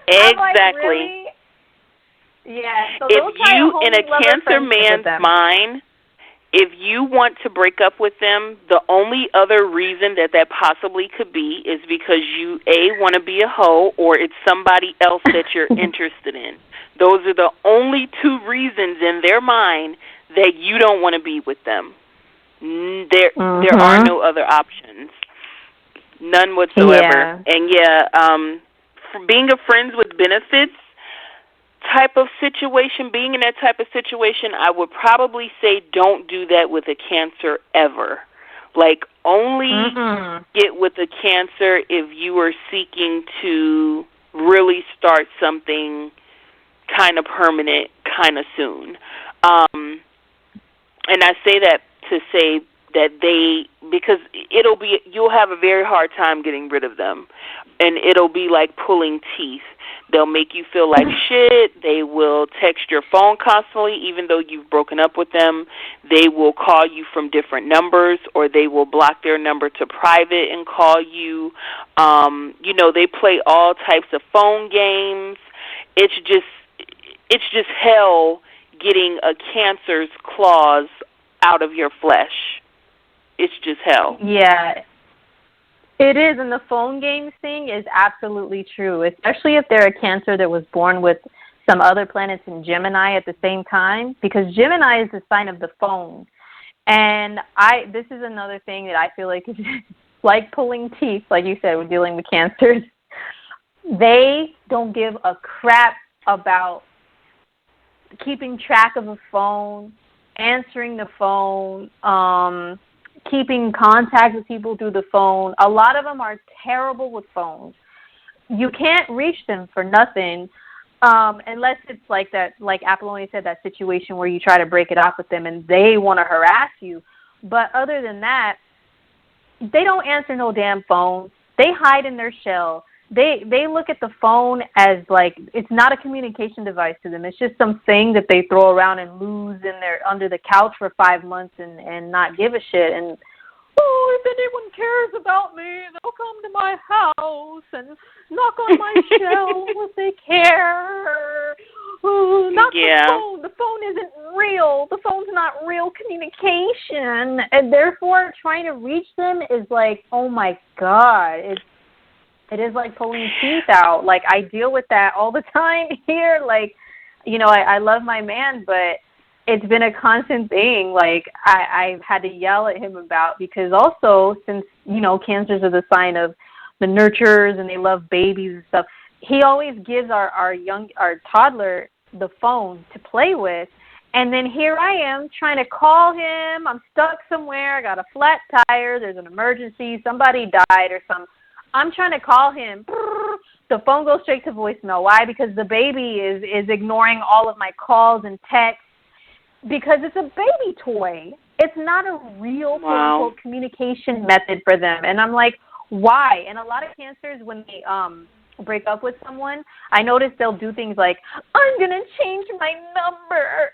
Exactly. Like, really? Yeah. So if you, in a Cancer man's mind, if you want to break up with them, the only other reason that possibly could be is because you, A, want to be a hoe, or it's somebody else that you're interested in. Those are the only two reasons in their mind that you don't want to be with them. There are no other options. None whatsoever. Yeah. And for being a friends with benefits type of situation, being in that type of situation, I would probably say don't do that with a Cancer ever. Like, only get with a Cancer if you are seeking to really start something kind of permanent kind of soon. And I say that to say that because you'll have a very hard time getting rid of them. And it'll be like pulling teeth. They'll make you feel like shit. They will text your phone constantly, even though you've broken up with them. They will call you from different numbers, or they will block their number to private and call you. They play all types of phone games. It's just hell getting a Cancer's claws out of your flesh. It's just hell. Yeah. It is, and the phone games thing is absolutely true, especially if they're a Cancer that was born with some other planets in Gemini at the same time, because Gemini is the sign of the phone. And this is another thing that I feel like is like pulling teeth, like you said, when dealing with Cancers. They don't give a crap about keeping track of a phone, answering the phone, keeping contact with people through the phone. A lot of them are terrible with phones. You can't reach them for nothing unless it's like that, like Apollonia said, that situation where you try to break it off with them and they want to harass you. But other than that, they don't answer no damn phone. They hide in their shell. They look at the phone as like it's not a communication device to them. It's just something that they throw around and lose under the couch for 5 months and not give a shit. And if anyone cares about me, they'll come to my house and knock on my shelf if they care. Not the phone. The phone isn't real. The phone's not real communication, and therefore trying to reach them is like, oh my God, it is like pulling teeth out. Like, I deal with that all the time here. Like, I love my man, but it's been a constant thing. Like, I've had to yell at him about, because also since, Cancers are the sign of the nurturers and they love babies and stuff, he always gives our toddler the phone to play with. And then here I am trying to call him. I'm stuck somewhere. I got a flat tire. There's an emergency. Somebody died or something. I'm trying to call him. The phone goes straight to voicemail. Why? Because the baby is ignoring all of my calls and texts because it's a baby toy. It's not a real quote-unquote communication method for them. And I'm like, why? And a lot of Cancers, when they break up with someone, I notice they'll do things like, I'm going to change my number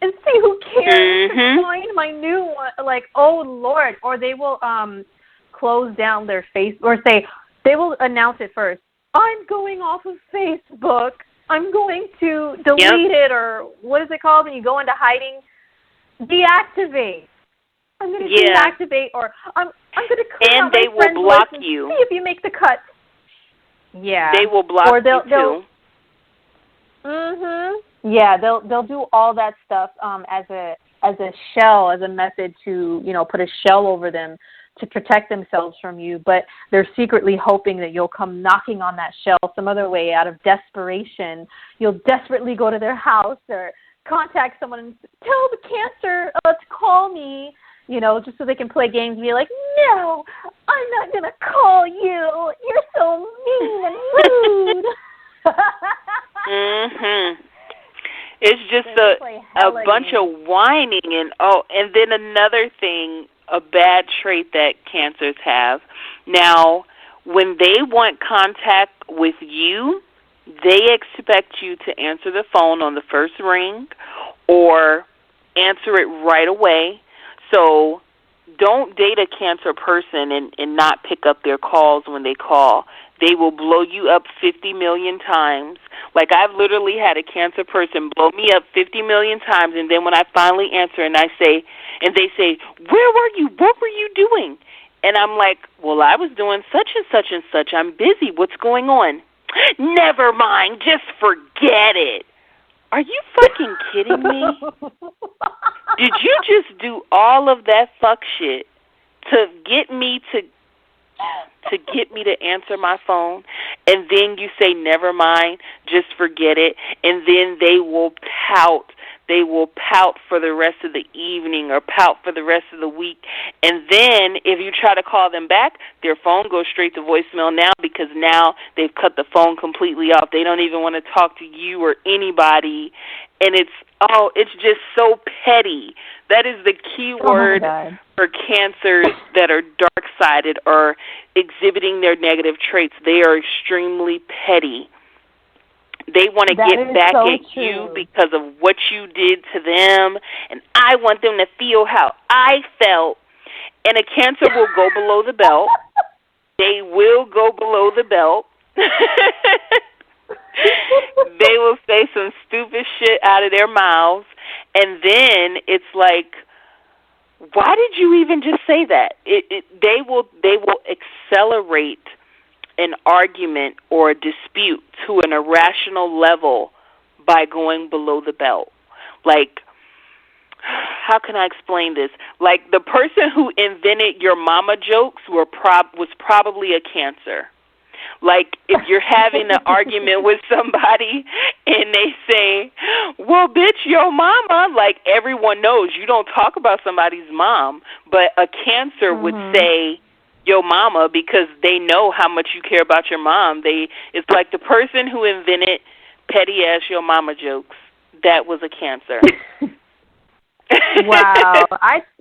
and see who cares to find my new one. Like, oh, Lord. Or they will close down their face, or say, they will announce it first. I'm going off of Facebook. I'm going to delete it, or what is it called when you go into hiding? Deactivate. I'm going to deactivate, or I'm going to clear out my friends' list. And they will block you. See if you make the cut. Yeah. They will block you too. Yeah, they'll do all that stuff as a shell, as a method to, put a shell over them to protect themselves from you, but they're secretly hoping that you'll come knocking on that shell some other way out of desperation. You'll desperately go to their house or contact someone and tell the Cancer to call me, just so they can play games and be like, no, I'm not going to call you. You're so mean and rude. It's just a bunch of whining and then another thing, a bad trait that Cancers have. Now, when they want contact with you, they expect you to answer the phone on the first ring or answer it right away. So don't date a Cancer person and not pick up their calls when they call. They will blow you up 50 million times. Like, I've literally had a Cancer person blow me up 50 million times, and then when I finally answer and they say, where were you? What were you doing? And I'm like, well, I was doing such and such and such. I'm busy. What's going on? Never mind. Just forget it. Are you fucking kidding me? Did you just do all of that fuck shit to get me to answer my phone, and then you say never mind, just forget it, and then they will pout. They will pout for the rest of the evening or pout for the rest of the week. And then if you try to call them back, their phone goes straight to voicemail now because now they've cut the phone completely off. They don't even want to talk to you or anybody. And it's just so petty. That is the key word for cancers that are dark-sided or exhibiting their negative traits. They are extremely petty. They want to get back at you because of what you did to them, and I want them to feel how I felt. And a Cancer will go below the belt. They will go below the belt. They will say some stupid shit out of their mouths, and then it's like, why did you even just say that? They will accelerate an argument or a dispute to an irrational level by going below the belt. Like, how can I explain this? Like, the person who invented your mama jokes was probably a Cancer. Like, if you're having an argument with somebody and they say, well, bitch, your mama, like, everyone knows you don't talk about somebody's mom, but a Cancer would say your mama because they know how much you care about your mom. It's like the person who invented petty-ass your mama jokes, that was a Cancer. Wow.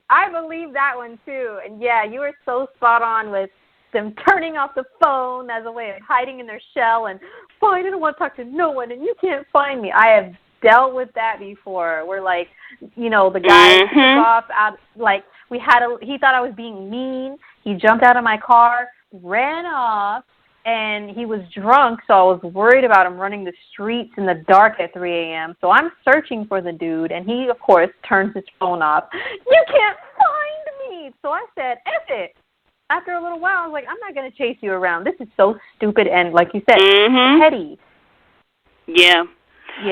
I believe that one, too. And, yeah, you were so spot on with them turning off the phone as a way of hiding in their shell and, well, I didn't want to talk to no one and you can't find me. I have dealt with that before where, like, you know, the guy took off out, like, he thought I was being mean. He jumped out of my car, ran off, and he was drunk, so I was worried about him running the streets in the dark at 3 a.m. So I'm searching for the dude, and he, of course, turns his phone off. You can't find me! So I said, F it. After a little while, I was like, I'm not going to chase you around. This is so stupid and, like you said, petty. Yeah.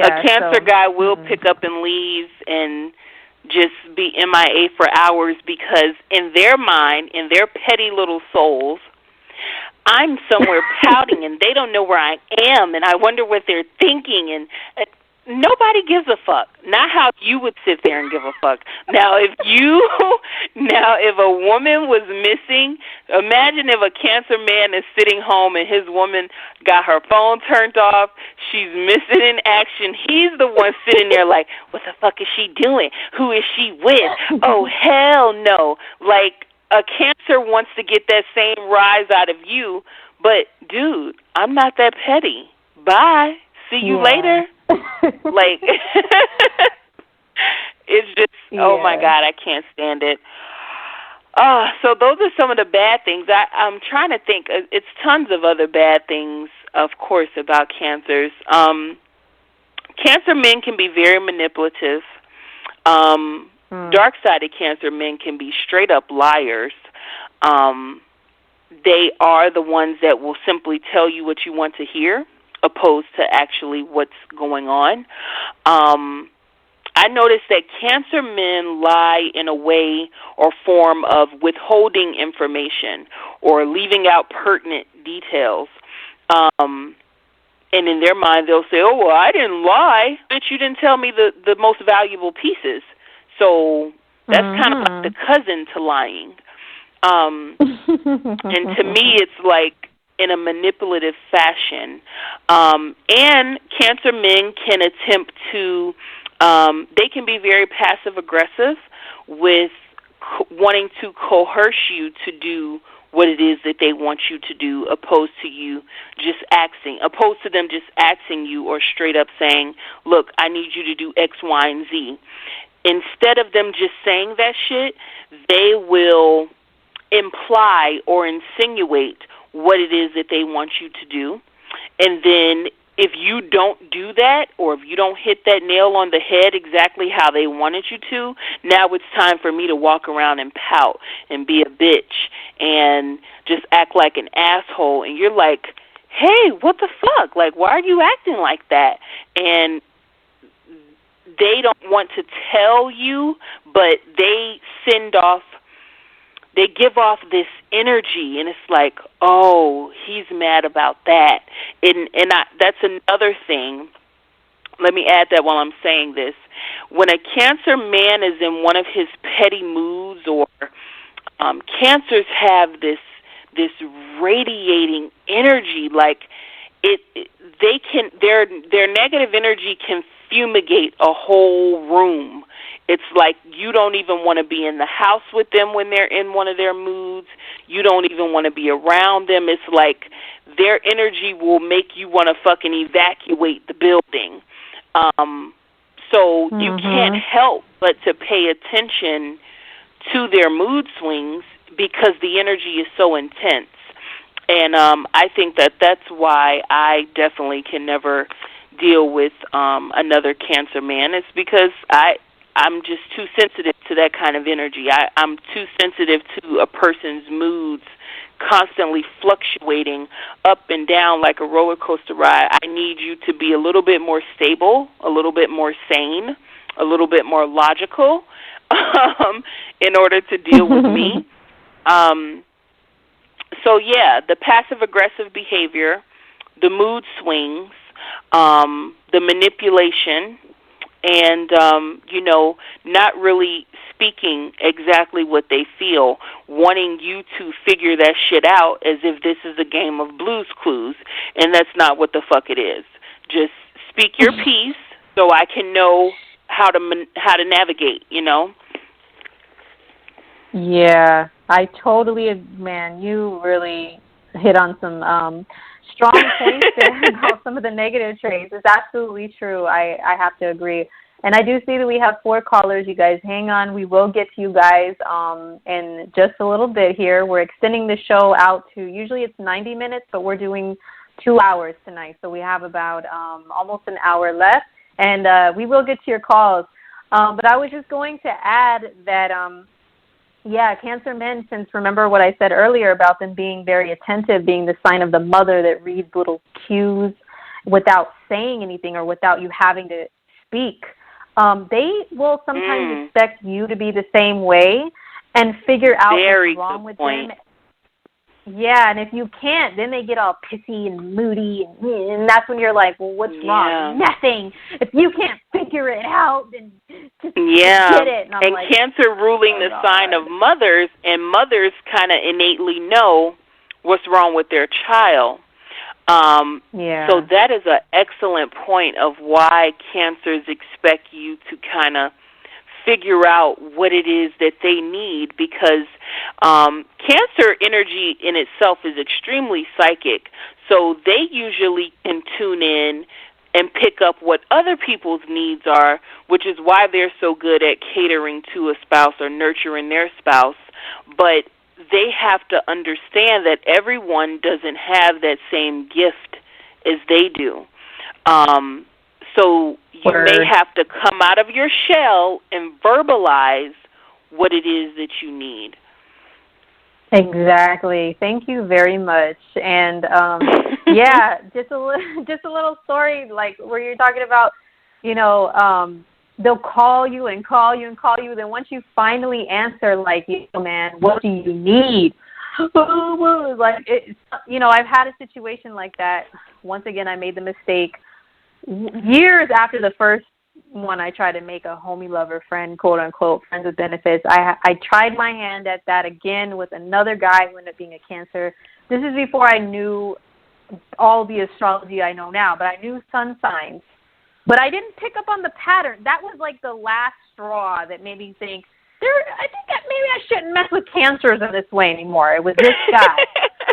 A Cancer guy will pick up and leave and just be MIA for hours because in their mind, in their petty little souls, I'm somewhere pouting and they don't know where I am and I wonder what they're thinking and nobody gives a fuck. Not how you would sit there and give a fuck. Now if a woman was missing, imagine if a Cancer man is sitting home and his woman got her phone turned off, she's missing in action. He's the one sitting there like, what the fuck is she doing? Who is she with? Oh, hell no. Like, a Cancer wants to get that same rise out of you, but, dude, I'm not that petty. Bye. See you later. Like, it's just, oh, my God, I can't stand it. So those are some of the bad things. I'm trying to think. It's tons of other bad things, of course, about Cancers. Cancer men can be very manipulative. Dark-sided Cancer men can be straight-up liars. They are the ones that will simply tell you what you want to hear, opposed to actually what's going on. I noticed that Cancer men lie in a way or form of withholding information or leaving out pertinent details. And in their mind, they'll say, oh, well, I didn't lie, but you didn't tell me the most valuable pieces. So that's kind of like the cousin to lying. And to me, it's like in a manipulative fashion. And Cancer men can attempt to, they can be very passive-aggressive with wanting to coerce you to do what it is that they want you to do, opposed to them just asking you or straight up saying, look, I need you to do X, Y, and Z. Instead of them just saying that shit, they will imply or insinuate what it is that they want you to do. And then if you don't do that, or if you don't hit that nail on the head exactly how they wanted you to, now it's time for me to walk around and pout and be a bitch and just act like an asshole. And you're like, hey, what the fuck? Like, why are you acting like that? And they don't want to tell you, but they give off this energy, and it's like, oh, he's mad about that. That's another thing. Let me add that while I'm saying this. When a Cancer man is in one of his petty moods, or Cancers have this radiating energy, like their negative energy can fumigate a whole room. It's like you don't even want to be in the house with them when they're in one of their moods. You don't even want to be around them. It's like their energy will make you want to fucking evacuate the building. So you can't help but to pay attention to their mood swings because the energy is so intense. And I think that's why I definitely can never deal with another Cancer man. It's because I'm just too sensitive to that kind of energy. I'm too sensitive to a person's moods constantly fluctuating up and down like a roller coaster ride. I need you to be a little bit more stable, a little bit more sane, a little bit more logical in order to deal with me. So, yeah, the passive-aggressive behavior, the mood swings, the manipulation, and, not really speaking exactly what they feel, wanting you to figure that shit out as if this is a game of Blue's Clues, and that's not what the fuck it is. Just speak your piece so I can know how to navigate, Yeah, I totally, man, you really hit on some strong points there about some of the negative traits. It's absolutely true. I have to agree. And I do see that we have 4 callers. You guys hang on. We will get to you guys in just a little bit here. We're extending the show out to, usually it's 90 minutes, but we're doing 2 hours tonight. So we have about almost an hour left, and we will get to your calls. But I was just going to add that, Cancer men, since remember what I said earlier about them being very attentive, being the sign of the mother that reads little cues without saying anything or without you having to speak. They will sometimes expect you to be the same way and figure out what's wrong with them. Yeah, and if you can't, then they get all pissy and moody, and that's when you're like, well, what's wrong? Nothing. If you can't figure it out, then just get it. And like, Cancer ruling the sign of mothers, and mothers kind of innately know what's wrong with their child. So that is an excellent point of why Cancers expect you to kind of figure out what it is that they need, because Cancer energy in itself is extremely psychic, so they usually can tune in and pick up what other people's needs are, which is why they're so good at catering to a spouse or nurturing their spouse. But they have to understand that everyone doesn't have that same gift as they do. So you may have to come out of your shell and verbalize what it is that you need. Exactly. Thank you very much. And just a little story, like where you're talking about, they'll call you and call you and call you. Then once you finally answer, like, man, what do you need? Like, I've had a situation like that. Once again, I made the mistake. Years after the first one, I tried to make a homie lover friend, quote unquote, friends with benefits. I tried my hand at that again with another guy who ended up being a Cancer. This is before I knew all the astrology I know now, but I knew sun signs. But I didn't pick up on the pattern. That was like the last straw that made me think, I think that maybe I shouldn't mess with Cancers in this way anymore. It was this guy.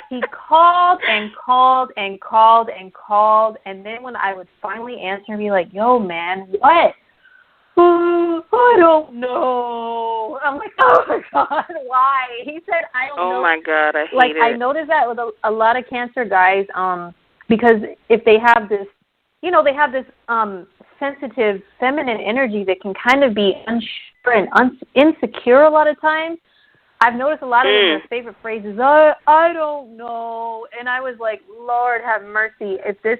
He called and called and called and called, and then when I would finally answer and be like, yo, man, what? I don't know. I'm like, oh, my God, why? He said, I don't know. Oh, my God, I hate like, it. I noticed that with a lot of Cancer guys, because if they have this, they have this sensitive, feminine energy that can kind of be unsure and insecure a lot of times. I've noticed a lot of their favorite phrases, I don't know. And I was like, Lord have mercy. If this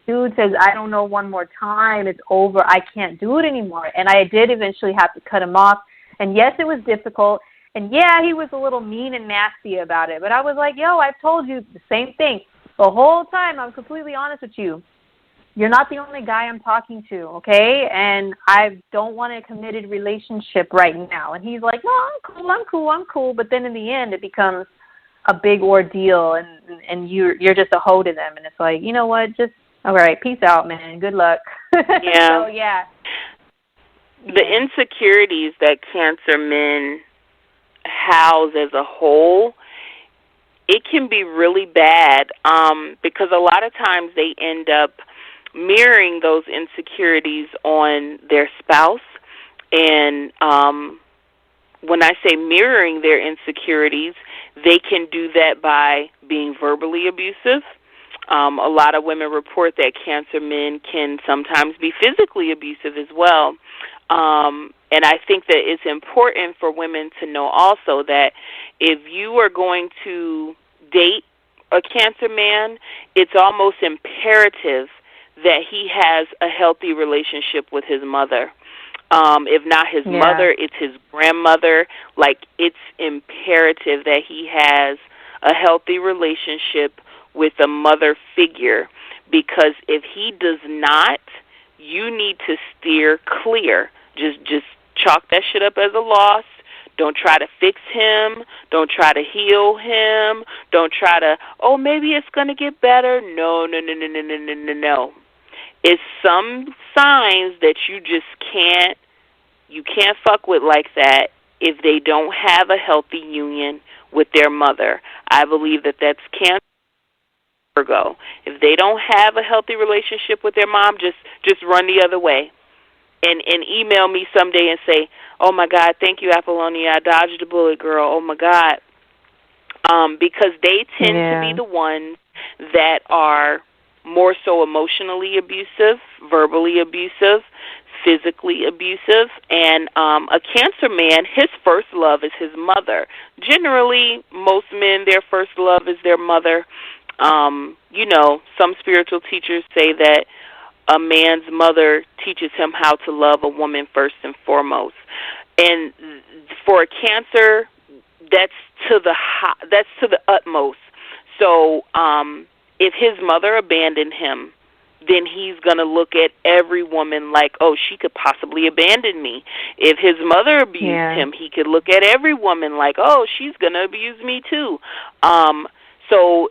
dude says, I don't know, one more time, it's over, I can't do it anymore. And I did eventually have to cut him off. And yes, it was difficult. And yeah, he was a little mean and nasty about it. But I was like, yo, I've told you the same thing the whole time. I'm completely honest with you. You're not the only guy I'm talking to, okay? And I don't want a committed relationship right now. And he's like, no, I'm cool. But then in the end, it becomes a big ordeal, and you're just a hoe to them. And it's like, you know what, just, all right, peace out, man. Good luck. Yeah. So, yeah. The insecurities that Cancer men house as a whole, it can be really bad because a lot of times they end up mirroring those insecurities on their spouse. And when I say mirroring their insecurities, they can do that by being verbally abusive. A lot of women report that Cancer men can sometimes be physically abusive as well. And I think that it's important for women to know also that if you are going to date a Cancer man, it's almost imperative that he has a healthy relationship with his mother. If not his mother, it's his grandmother. Like, it's imperative that he has a healthy relationship with a mother figure, because if he does not, you need to steer clear. Just chalk that shit up as a loss. Don't try to fix him. Don't try to heal him. Don't try to, oh, maybe it's going to get better. No. It's some signs that you just can't fuck with like that if they don't have a healthy union with their mother. I believe that that's Cancer. Virgo. If they don't have a healthy relationship with their mom, just run the other way. And email me someday and say, oh, my God, thank you, Apollonia. I dodged a bullet, girl. Oh, my God. Because they tend to be the ones that are more so emotionally abusive, verbally abusive, physically abusive. And a Cancer man, his first love is his mother. Generally, most men, their first love is their mother. Some spiritual teachers say that a man's mother teaches him how to love a woman first and foremost. And for a Cancer, that's to the utmost. So if his mother abandoned him, then he's going to look at every woman like, oh, she could possibly abandon me. If his mother abused him, he could look at every woman like, oh, she's going to abuse me too. So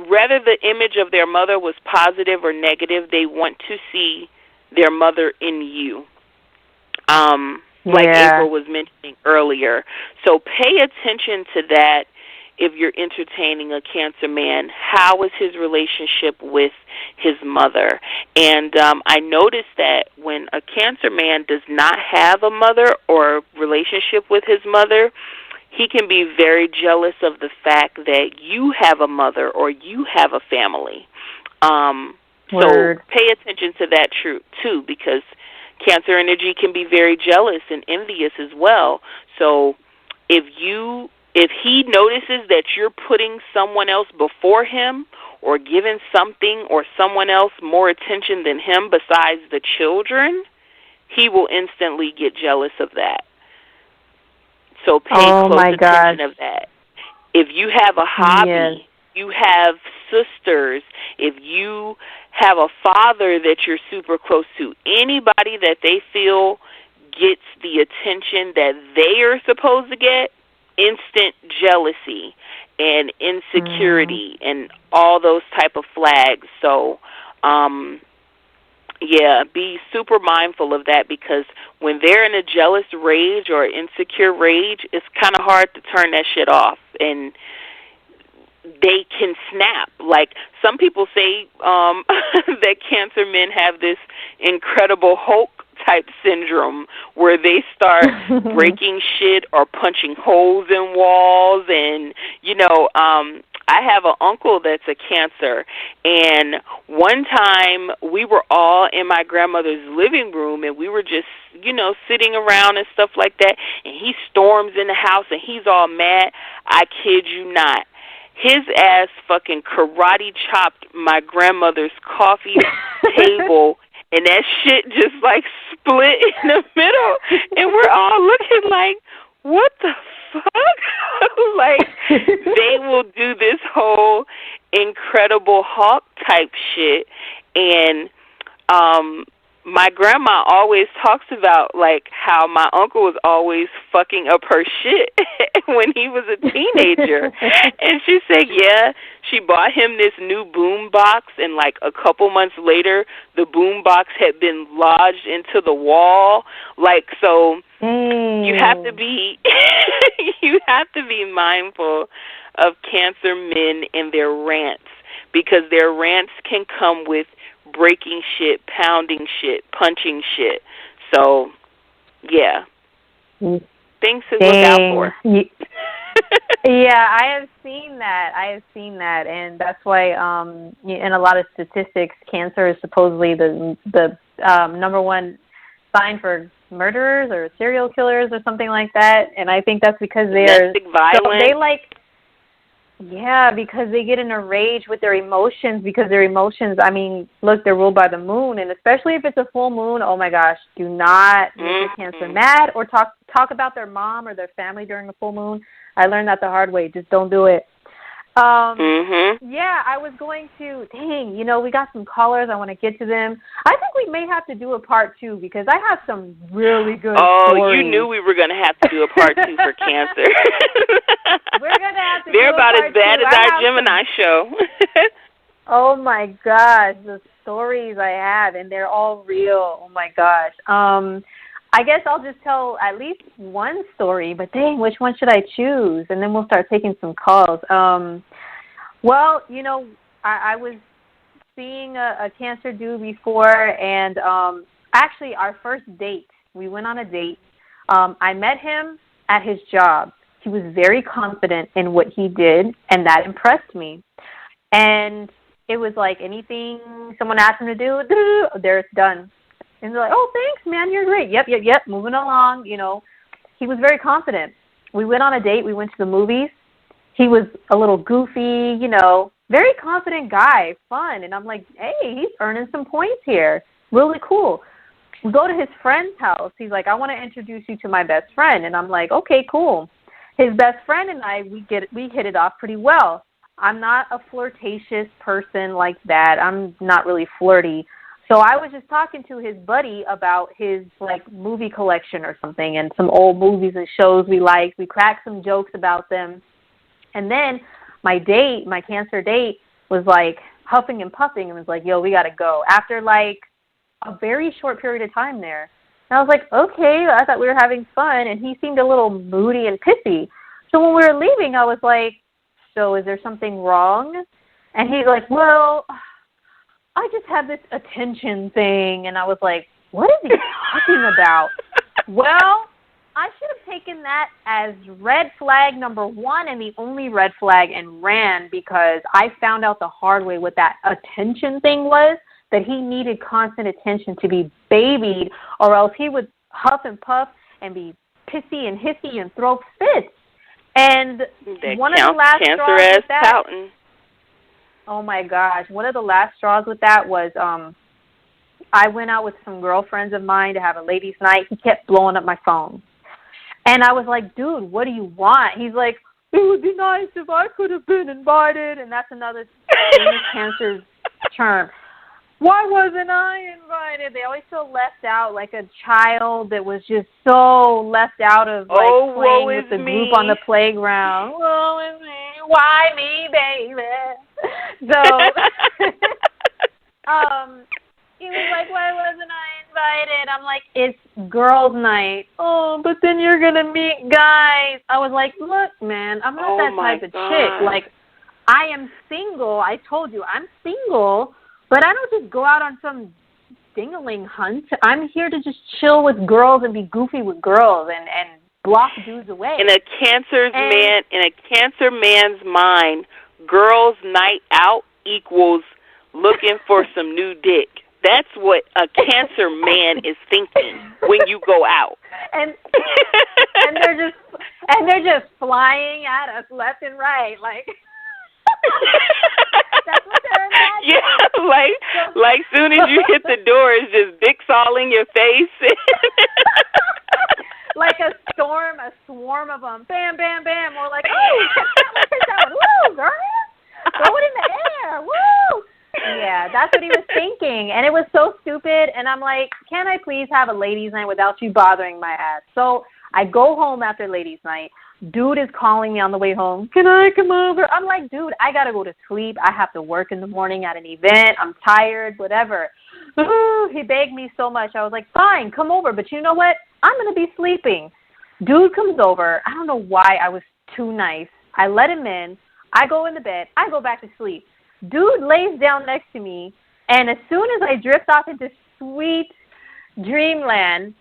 whether the image of their mother was positive or negative, they want to see their mother in you, like April was mentioning earlier. So pay attention to that if you're entertaining a Cancer man. How is his relationship with his mother? And I noticed that when a Cancer man does not have a mother or relationship with his mother, he can be very jealous of the fact that you have a mother or you have a family. So pay attention to that too, because Cancer energy can be very jealous and envious as well. So if he notices that you're putting someone else before him or giving something or someone else more attention than him besides the children, he will instantly get jealous of that. So pay close attention of that. If you have a hobby, you have sisters, if you have a father that you're super close to, anybody that they feel gets the attention that they are supposed to get, instant jealousy and insecurity and all those type of flags. So, be super mindful of that, because when they're in a jealous rage or insecure rage, it's kind of hard to turn that shit off, and they can snap. Like some people say that Cancer men have this Incredible Hulk type syndrome where they start breaking shit or punching holes in walls. And I have an uncle that's a Cancer, and one time we were all in my grandmother's living room, and we were just sitting around and stuff like that, and he storms in the house and he's all mad. I kid you not, his ass fucking karate chopped my grandmother's coffee table, and that shit just like split in the middle, and we're all looking like, what the fuck? Like, they will do this whole Incredible Hulk type shit, and my grandma always talks about, like, how my uncle was always fucking up her shit when he was a teenager. And she said, yeah, she bought him this new boom box, and, like, a couple months later, the boom box had been lodged into the wall. Like, so you have to be you have to be mindful of Cancer men and their rants, because their rants can come with breaking shit, pounding shit, punching shit. So, yeah. Things to look out for. Yeah, I have seen that. And that's why in a lot of statistics, Cancer is supposedly the number one sign for murderers or serial killers or something like that. And I think that's because domestic violence. Because they get in a rage with their emotions, because their emotions, I mean, look, they're ruled by the moon, and especially if it's a full moon, oh my gosh, do not make your Cancer mad or talk about their mom or their family during a full moon. I learned that the hard way. Just don't do it. Yeah, I was going to, we got some callers. I want to get to them. I think we may have to do a part 2, because I have some really good stories. Oh, you knew we were going to have to do a part 2 for Cancer. We're going to have to They're do about a part as bad 2. as our Gemini show. Oh, my gosh, the stories I have, and they're all real. Oh, my gosh. I guess I'll just tell at least one story, but dang, which one should I choose? And then we'll start taking some calls. Well, I was seeing a Cancer dude before, and actually our first date, we went on a date. I met him at his job. He was very confident in what he did, and that impressed me. And it was like anything someone asked him to do, there it's done. And they're like, oh, thanks, man, you're great. Yep, moving along, He was very confident. We went on a date. We went to the movies. He was a little goofy, very confident guy, fun. And I'm like, hey, he's earning some points here. Really cool. We go to his friend's house. He's like, I want to introduce you to my best friend. And I'm like, okay, cool. His best friend and I, we hit it off pretty well. I'm not a flirtatious person like that. I'm not really flirty. So I was just talking to his buddy about his, movie collection or something, and some old movies and shows we liked. We cracked some jokes about them. And then my Cancer date, was, huffing and puffing and was like, yo, we got to go. After, a very short period of time there. And I was like, okay, I thought we were having fun. And he seemed a little moody and pissy. So when we were leaving, I was like, so is there something wrong? And he's like, well, I just have this attention thing. And I was like, what is he talking about? Well, I should have taken that as red flag number 1 and the only red flag and ran, because I found out the hard way what that attention thing was, that he needed constant attention to be babied, or else he would huff and puff and be pissy and hissy and throw fits. And one of the last straws with that, pouting. Oh my gosh, one of the last straws with that was I went out with some girlfriends of mine to have a ladies' night. He kept blowing up my phone. And I was like, dude, what do you want? He's like, it would be nice if I could have been invited. And that's another famous Cancer term. Why wasn't I invited? They always feel left out, like a child that was just so left out of playing with the group on the playground. Woe is me. Why me, baby? So, he was like, why wasn't I invited? I'm like, it's girls' night. Oh, but then you're going to meet guys. I was like, look, man, I'm not that type of chick. I am single. I told you, I'm single. But I don't just go out on some ding-a-ling hunt. I'm here to just chill with girls and be goofy with girls and block dudes away. In a Cancer man's mind, girls' night out equals looking for some new dick. That's what a Cancer man is thinking when you go out. And they're just flying at us left and right, like. That's what they're imagining. Yeah, like soon as you hit the door, it's just dicks all in your face. Like a swarm of them. Bam, bam, bam. Or like, oh, catch that one. Woo, girl. Throw it in the air. Woo. Yeah, that's what he was thinking. And it was so stupid. And I'm like, can I please have a ladies' night without you bothering my ass? So I go home after ladies' night. Dude is calling me on the way home. Can I come over? I'm like, dude, I got to go to sleep. I have to work in the morning at an event. I'm tired, whatever. Ooh, he begged me so much. I was like, fine, come over. But you know what? I'm going to be sleeping. Dude comes over. I don't know why I was too nice. I let him in. I go in the bed. I go back to sleep. Dude lays down next to me, and as soon as I drift off into sweet dreamland,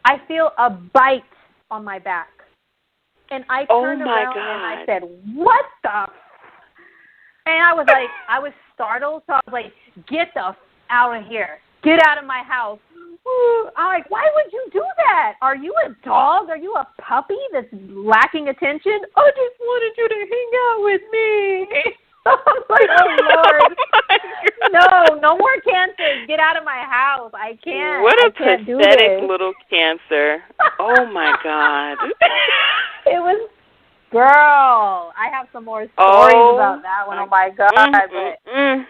I feel a bite on my back. And I turned around and I said, what the? And I was like, I was startled, so I was like, get the out of here. Get out of my house. I'm like, why would you do that? Are you a dog? Are you a puppy that's lacking attention? I just wanted you to hang out with me. I'm like, oh, Lord. No more cancers. Get out of my house. I can't. What a pathetic little cancer. Oh, my God. It was, girl, I have some more stories about that one. Oh, my God.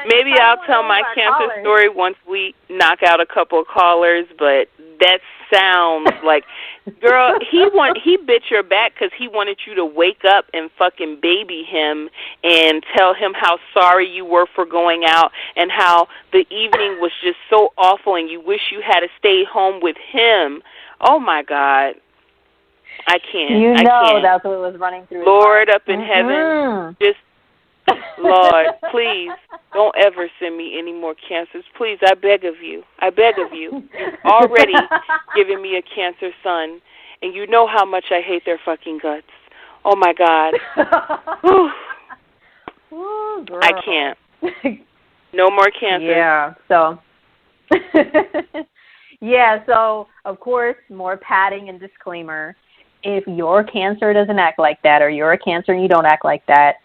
Maybe I'll tell my cancer story once we knock out a couple of callers, but that sounds like, girl, he bit your back because he wanted you to wake up and fucking baby him and tell him how sorry you were for going out and how the evening was just so awful and you wish you had to stay home with him. Oh, my God. I can't. I can't. That's what was running through Lord up in heaven, just Lord, please don't ever send me any more cancers. Please, I beg of you. I beg of you. You've already given me a cancer son, and you know how much I hate their fucking guts. Oh, my God. Ooh, girl. I can't. No more cancer. Yeah, so. So, of course, more padding and disclaimer. If your cancer doesn't act like that, or you're a cancer and you don't act like that,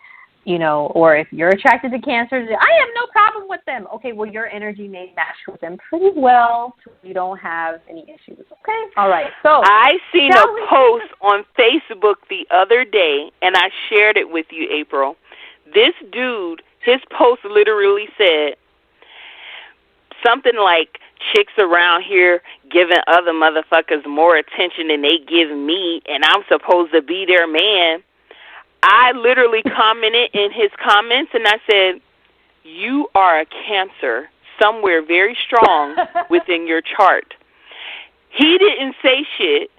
you know, or if you're attracted to cancers, I have no problem with them. Okay, well, your energy may match with them pretty well, so you don't have any issues. Okay? All right. So I seen a post on Facebook the other day, and I shared it with you, April. This dude, his post literally said something like, chicks around here giving other motherfuckers more attention than they give me, and I'm supposed to be their man. I literally commented in his comments, and I said, you are a Cancer somewhere very strong within your chart. He didn't say shit,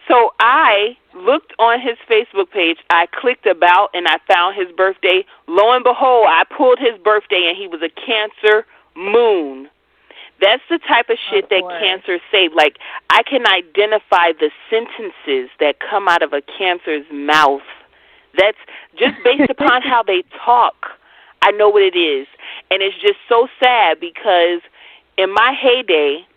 so I looked on his Facebook page. I clicked about, and I found his birthday. Lo and behold, I pulled his birthday, and he was a Cancer moon. That's the type of shit that Cancers say. Like, I can identify the sentences that come out of a Cancer's mouth. That's just based upon how they talk. I know what it is. And it's just so sad because in my heyday,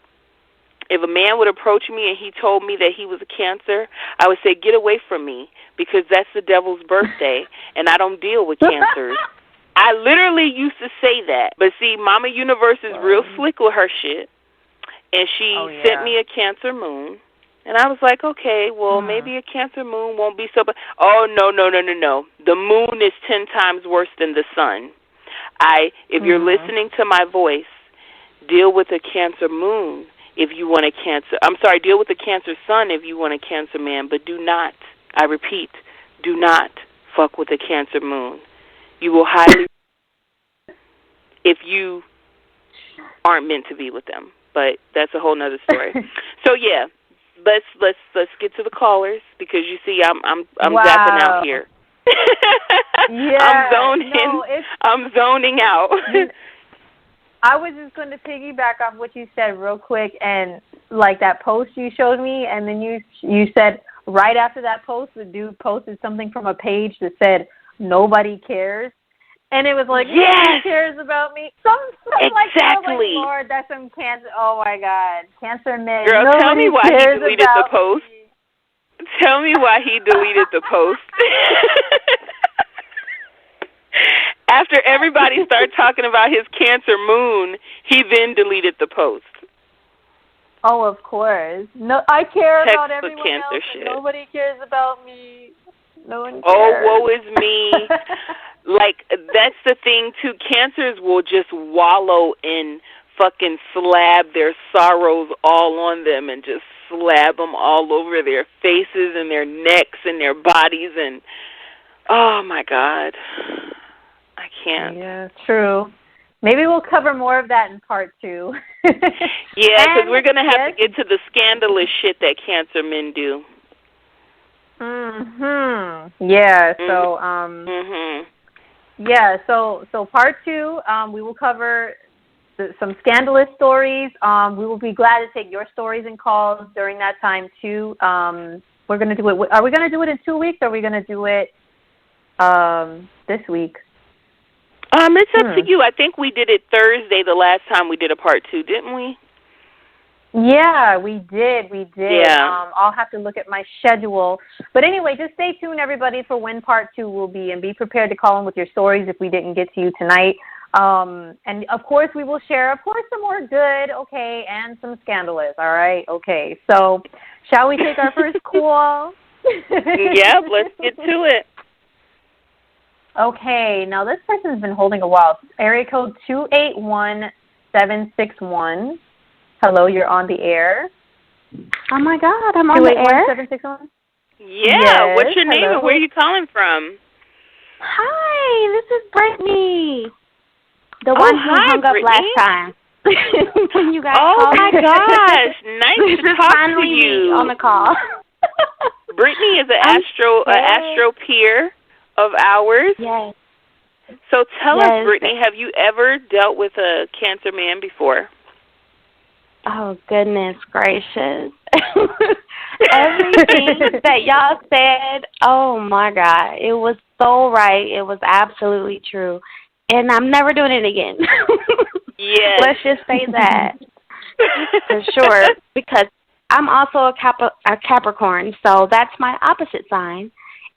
if a man would approach me and he told me that he was a Cancer, I would say, get away from me, because that's the devil's birthday, and I don't deal with Cancers. I literally used to say that. But see, Mama Universe is real slick with her shit. And she sent me a Cancer moon. And I was like, okay, well, maybe a Cancer moon won't be so bad. Oh, no. The moon is 10 times worse than the sun. If you're listening to my voice, deal with a Cancer moon if you want a Cancer. I'm sorry, deal with a Cancer sun if you want a Cancer man. But do not, I repeat, do not fuck with a Cancer moon. You will highly if you aren't meant to be with them. But that's a whole nother story. So yeah, let's get to the callers, because you see I'm zapping out here. I'm zoning out. I was just going to piggyback off what you said real quick, and like that post you showed me, and then you said right after that post, the dude posted something from a page that said, nobody cares. And it was like, nobody cares about me. Something like that. Like, Lord, that's some Cancer. Oh, my God. Cancer men. Girl, tell me why he deleted the post. Tell me why he deleted the post. After everybody started talking about his Cancer moon, he then deleted the post. Oh, of course. No, I care about everyone Cancer else, shit. and nobody cares about me. No one cares. Oh, woe is me. Like, that's the thing, too. Cancers will just wallow in fucking slab their sorrows all on them and just slab them all over their faces and their necks and their bodies. And, oh, my God. I can't. Yeah, true. Maybe we'll cover more of that in part 2. Yeah, because we're going to have to get to the scandalous shit that Cancer men do. Yeah, so so part 2, we will cover some scandalous stories. We will be glad to take your stories and calls during that time too. We're going to do it. Are we going to do it in 2 weeks, or are we going to do it this week? It's up to you. I think we did it Thursday the last time we did a part 2, didn't we? Yeah, we did. Yeah. I'll have to look at my schedule. But anyway, just stay tuned, everybody, for when part 2 will be, and be prepared to call in with your stories if we didn't get to you tonight. And, of course, we will share, of course, some more good, okay, and some scandalous, all right? Okay, so shall we take our first call? Yeah, let's get to it. Okay, now this person's been holding a while. Area code 281761. Hello, you're on the air. Oh, my God, I'm on the air? 281761? Yeah, yes, what's your name and where are you calling from? Hi, this is Brittany. The one who hung up Brittany. last time. When you guys oh, called my me. gosh, nice This to is talk finally to you. me on the call. Brittany is an astro peer of ours. Yes. So tell us, Brittany, have you ever dealt with a Cancer man before? Oh, goodness gracious. Everything that y'all said, oh, my God. It was so right. It was absolutely true. And I'm never doing it again. Yes. Let's just say that. For sure. Because I'm also a Capricorn, so that's my opposite sign.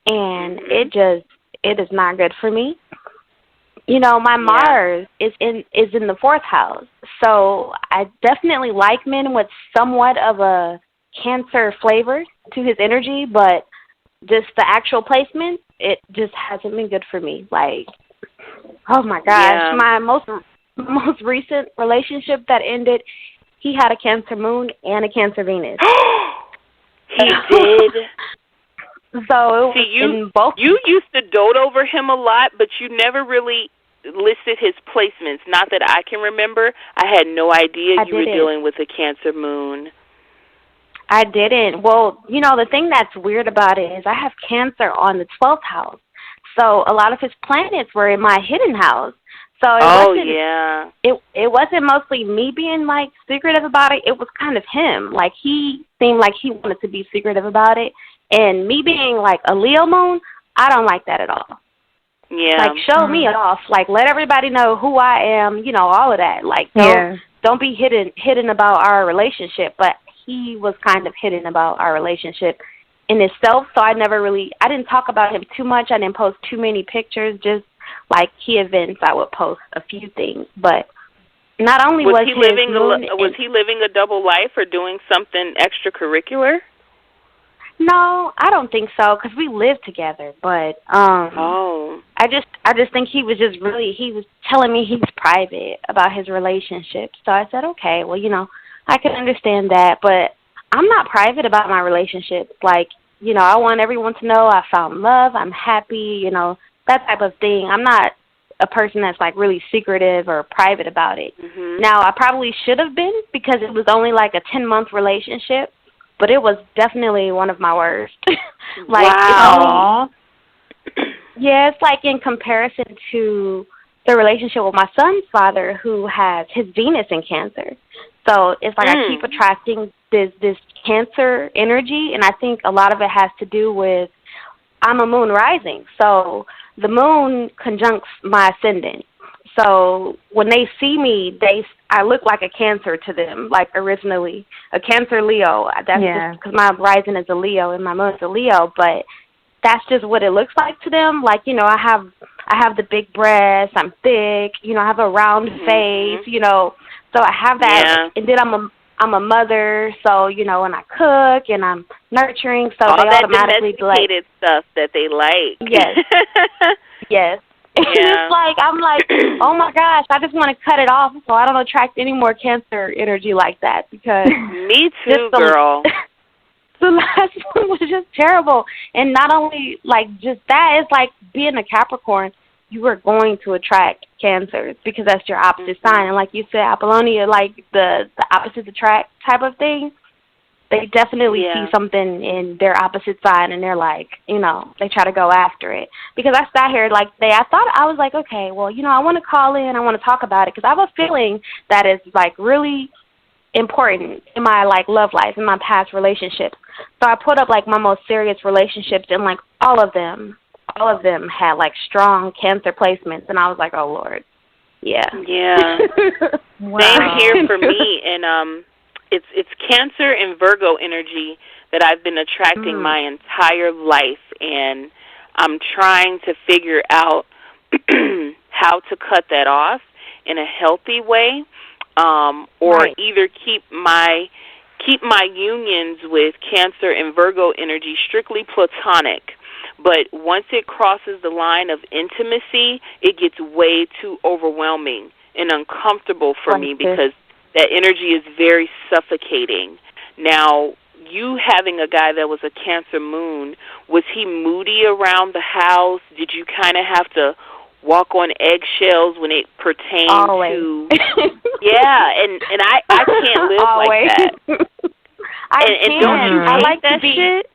And it is not good for me. You know, my Mars is in the 4th house, so I definitely like men with somewhat of a Cancer flavor to his energy, but just the actual placement, it just hasn't been good for me. Like, oh my gosh, my most recent relationship that ended, he had a Cancer moon and a Cancer Venus. He did. So see, you used to dote over him a lot, but you never really listed his placements. Not that I can remember. I had no idea you were dealing with a Cancer moon. I didn't. Well, you know, the thing that's weird about it is I have Cancer on the 12th house. So a lot of his planets were in my hidden house. So it wasn't mostly me being, like, secretive about it. It was kind of him. Like, he seemed like he wanted to be secretive about it. And me being, like, a Leo moon, I don't like that at all. Yeah. Like, show me off. Like, let everybody know who I am, you know, all of that. Like, don't be hidden about our relationship. But he was kind of hidden about our relationship in itself, so I didn't talk about him too much. I didn't post too many pictures, just like key events. I would post a few things, but not only was he living a double life or doing something extracurricular? No, I don't think so, because we live together. But I just think he was telling me he's private about his relationship. So I said, okay, well, you know, I can understand that, but I'm not private about my relationships. Like, you know, I want everyone to know I found love, I'm happy, you know, that type of thing. I'm not a person that's, like, really secretive or private about it. Mm-hmm. Now, I probably should have been, because it was only, like, a 10-month relationship, but it was definitely one of my worst. Like, wow. It's like in comparison to the relationship with my son's father, who has his Venus in Cancer. So it's like I keep attracting this Cancer energy, and I think a lot of it has to do with I'm a moon rising. So the moon conjuncts my ascendant. So when they see me, I look like a Cancer to them, like originally. A Cancer Leo. That's just because my rising is a Leo and my moon is a Leo, but that's just what it looks like to them. Like, you know, I I have the big breasts, I'm thick, you know, I have a round face, you know, so I have that, and then I'm a mother, so, you know, and I cook, and I'm nurturing, so all they that automatically domesticated stuff that they like. Yes. Yes. And it's like, I'm like, oh my gosh, I just want to cut it off so I don't attract any more Cancer energy like that, because me too, girl. The last one was just terrible. And not only like just that, it's like being a Capricorn, you are going to attract Cancers because that's your opposite sign. And like you said, Apollonia, like the opposites attract type of thing. They definitely see something in their opposite sign, and they're like, you know, they try to go after it. Because I sat here like I thought, I was like, okay, well, you know, I want to call in, I want to talk about it, because I have a feeling that is like really important in my like love life, in my past relationships. So I put up like my most serious relationships, and like all of them had like strong Cancer placements, and I was like, oh Lord, yeah. Wow. Same here for me, and it's Cancer and Virgo energy that I've been attracting my entire life, and I'm trying to figure out how to cut that off in a healthy way, or either keep my unions with Cancer and Virgo energy strictly platonic. But once it crosses the line of intimacy, it gets way too overwhelming and uncomfortable for me, because that energy is very suffocating. Now, you having a guy that was a Cancer moon, was he moody around the house? Did you kind of have to walk on eggshells when it pertained to... Yeah, and I can't live like that. And don't you hate that shit?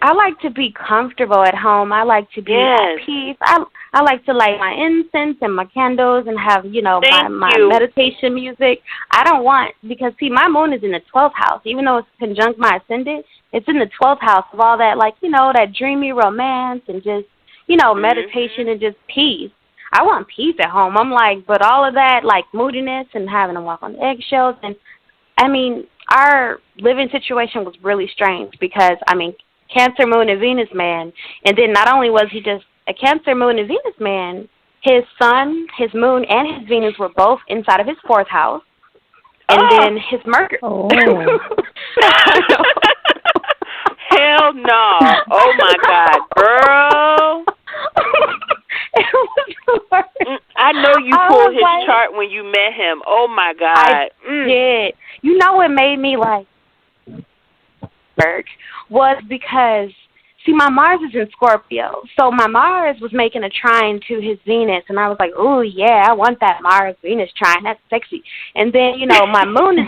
I like to be comfortable at home. I like to be at peace. I like to light my incense and my candles and have, you know, my meditation music. I don't want, because, see, my moon is in the 12th house. Even though it's conjunct my ascendant, it's in the 12th house of all that, like, you know, that dreamy romance and just, you know, meditation and just peace. I want peace at home. I'm like, but all of that, like, moodiness and having to walk on eggshells. And, I mean, our living situation was really strange because, I mean, Cancer moon and Venus man, and then not only was he just a Cancer moon and Venus man, his sun, his moon, and his Venus were both inside of his 4th house, and then his Mercury. Oh. Hell no! Oh my God, girl! I know you pulled his chart when you met him. Oh my God! I did. You know what made me like was because, see, my Mars is in Scorpio, so my Mars was making a trine to his Venus, and I was like, oh, yeah, I want that Mars-Venus trine. That's sexy. And then, you know, my moon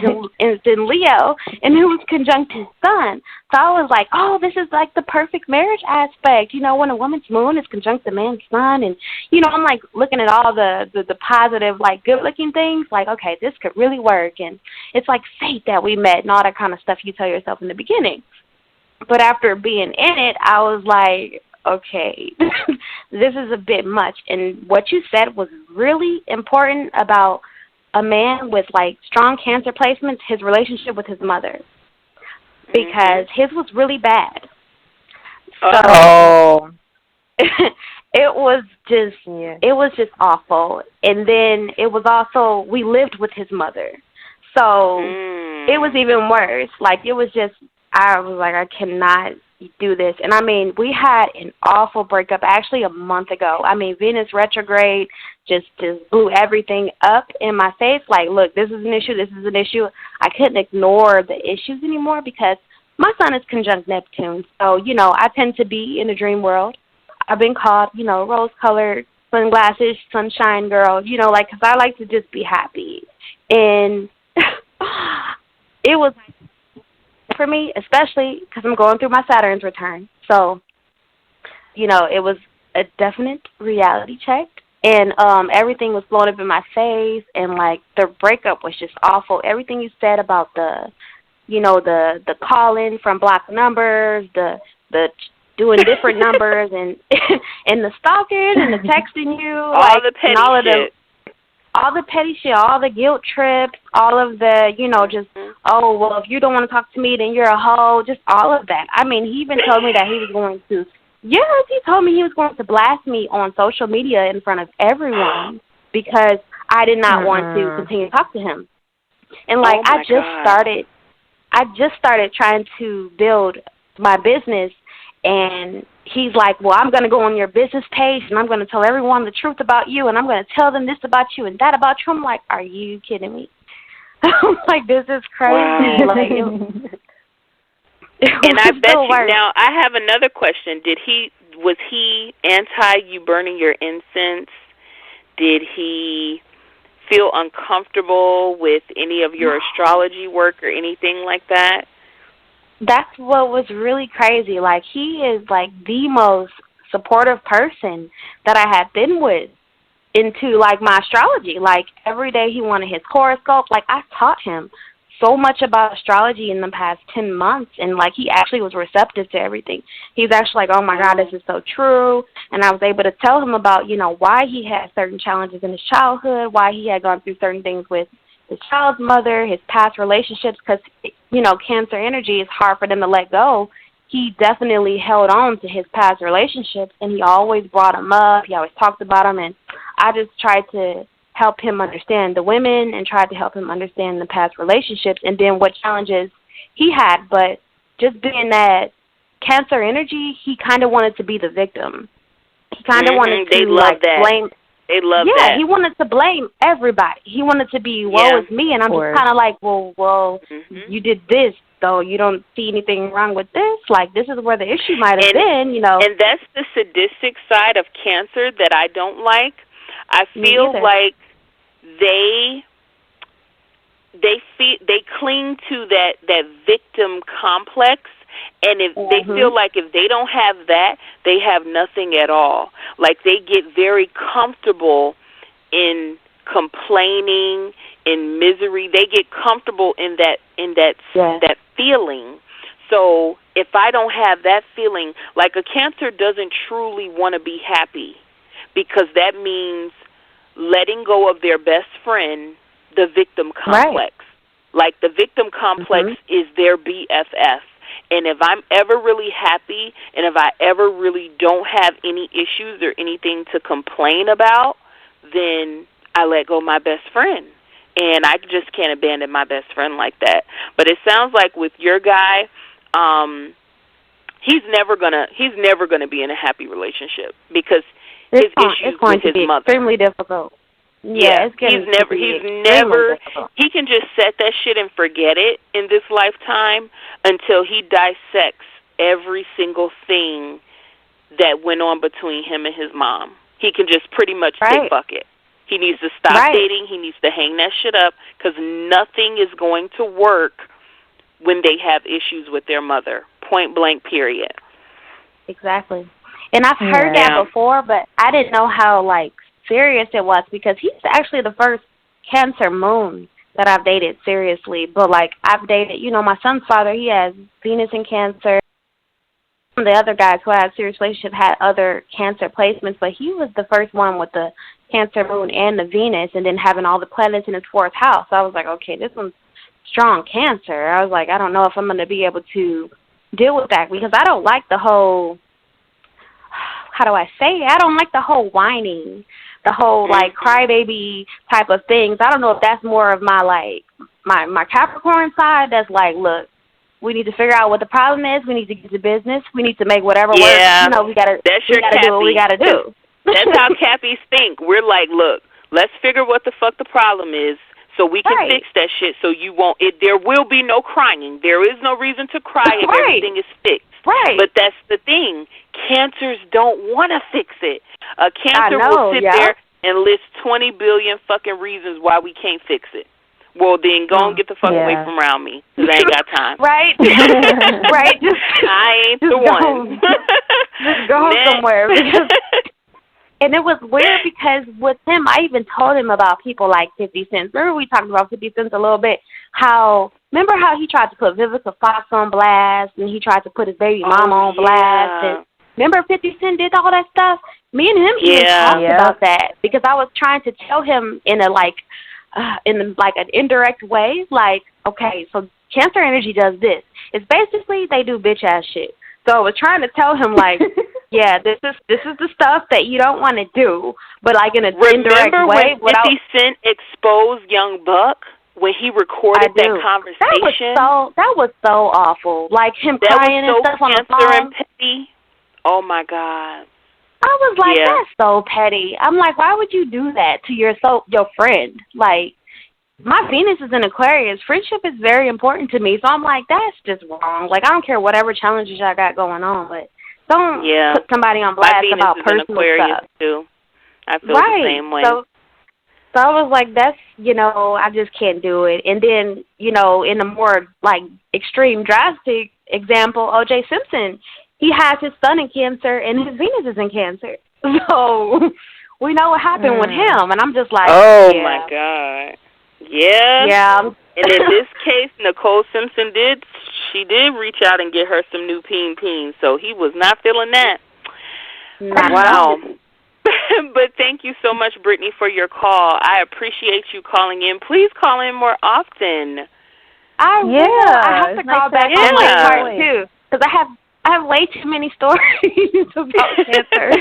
is in Leo, and it was conjunct his sun. So I was like, oh, this is like the perfect marriage aspect, you know, when a woman's moon is conjunct the man's sun. And, you know, I'm like looking at all the positive, like, good-looking things, like, okay, this could really work. And it's like fate that we met and all that kind of stuff you tell yourself in the beginning. But after being in it, I was like, okay, this is a bit much. And what you said was really important about a man with, like, strong Cancer placements, his relationship with his mother. Because his was really bad. So it was just awful. And then it was also, we lived with his mother. So it was even worse. Like, it was just, I was like, I cannot do this. And, I mean, we had an awful breakup actually a month ago. I mean, Venus retrograde just blew everything up in my face. Like, look, this is an issue, this is an issue. I couldn't ignore the issues anymore because my sun is conjunct Neptune. So, you know, I tend to be in a dream world. I've been called, you know, rose-colored sunglasses, sunshine girl, you know, like, because I like to just be happy. And it was for me, especially because I'm going through my Saturn's return. So, you know, it was a definite reality check. And everything was blown up in my face. And, like, the breakup was just awful. Everything you said about the call-in from blocked numbers, the doing different numbers, and and the stalking and the texting you. All the petty shit. All the petty shit, all the guilt trips, all of the, you know, just, oh, well, if you don't want to talk to me, then you're a hoe, just all of that. I mean, he even told me that he was going to Yes, he told me he was going to blast me on social media in front of everyone because I did not want to continue to talk to him. And like I just started trying to build my business, and he's like, well, I'm going to go on your business page and I'm going to tell everyone the truth about you, and I'm going to tell them this about you and that about you. I'm like, are you kidding me? I'm like, this is crazy. Wow. Like, and I bet you, now I have another question. Was he anti you burning your incense? Did he feel uncomfortable with any of your astrology work or anything like that? That's what was really crazy. Like, he is like the most supportive person that I have been with into like my astrology. Like, every day he wanted his horoscope. Like, I taught him so much about astrology in the past 10 months, and like he actually was receptive to everything. He's actually like, oh my God, this is so true. And I was able to tell him about, you know, why he had certain challenges in his childhood, why he had gone through certain things with his child's mother, his past relationships, because, you know, Cancer energy is hard for them to let go. He definitely held on to his past relationships, and he always brought them up. He always talked about them, and I just tried to help him understand the women and tried to help him understand the past relationships and then what challenges he had. But just being that Cancer energy, he kind of wanted to be the victim. He kind of wanted to blame. They love that. Yeah, he wanted to blame everybody. He wanted to be, woe is me, and I'm just kind of like, well, you did this, though. You don't see anything wrong with this. Like, this is where the issue might have been, you know. And that's the sadistic side of Cancer that I don't like. I feel like they cling to that victim complex, and if they feel like if they don't have that, they have nothing at all. Like, they get very comfortable in complaining, in misery. They get comfortable in that feeling. So if I don't have that feeling, like a Cancer doesn't truly want to be happy, because that means letting go of their best friend, the victim complex. Like, the victim complex is their BFF. And if I'm ever really happy, and if I ever really don't have any issues or anything to complain about, then I let go of my best friend. And I just can't abandon my best friend like that. But it sounds like with your guy, he's never gonna be in a happy relationship, because his issues with his mother. It's extremely difficult. Yeah, he's never. He can just set that shit and forget it in this lifetime until he dissects every single thing that went on between him and his mom. He can just pretty much take bucket. He needs to stop dating. He needs to hang that shit up, because nothing is going to work when they have issues with their mother. Point blank. Period. Exactly. And I've heard that before, but I didn't know how like serious it was, because he's actually the first Cancer moon that I've dated seriously. But like, I've dated, you know, my son's father, he has Venus in Cancer. The other guys who I had a serious relationship had other Cancer placements, but he was the first one with the Cancer moon and the Venus, and then having all the planets in his fourth house. So I was like, okay, this one's strong Cancer. I was like, I don't know if I'm going to be able to deal with that, because I don't like the whole, how do I say it? I don't like the whole whining, the whole like crybaby type of things. I don't know if that's more of my like my Capricorn side that's like, look, we need to figure out what the problem is. We need to get to business. We need to make whatever work. You know, we gotta do what we gotta do. That's how Cappies think. We're like, look, let's figure what the fuck the problem is, so we can fix that shit. So you won't. There will be no crying. There is no reason to cry if everything is fixed. But that's the thing. Cancers don't want to fix it. A Cancer will sit there and list 20 billion fucking reasons why we can't fix it. Well, then go and get the fuck away from around me, because I ain't got time. I ain't the one. Just go somewhere. Because, and it was weird, because with him, I even told him about people like 50 Cent. Remember we talked about 50 Cent a little bit? Remember how he tried to put Vivica Fox on blast, and he tried to put his baby mama on blast? And remember 50 Cent did all that stuff? Me and him even talked about that, because I was trying to tell him in a an indirect way, like, okay, so Cancer energy does this. It's basically they do bitch ass shit. So I was trying to tell him, like, yeah, this is the stuff that you don't want to do, but like in an indirect way. Remember when 50 Cent exposed Young Buck when he recorded that conversation? That was so awful. Like him that crying was so and stuff on the cancer phone. And petty. Oh my God. I was like, that's so petty. I'm like, why would you do that to your friend? Like, my Venus is in Aquarius. Friendship is very important to me. So I'm like, that's just wrong. Like, I don't care whatever challenges I got going on, but don't put somebody on blast about personal Aquarius stuff. Too. I feel the same way. So I was like, that's, I just can't do it. And then, in a more, like, extreme, drastic example, O.J. Simpson, he has his sun in Cancer and his Venus is in Cancer. So we know what happened with him. And I'm just like, my God. Yeah. Yeah. And in this case, Nicole Simpson did reach out and get her some new peen, so he was not feeling that. Wow. But thank you so much, Brittany, for your call. I appreciate you calling in. Please call in more often. I will. I have to call back on my part, too, because I have way too many stories about cancer.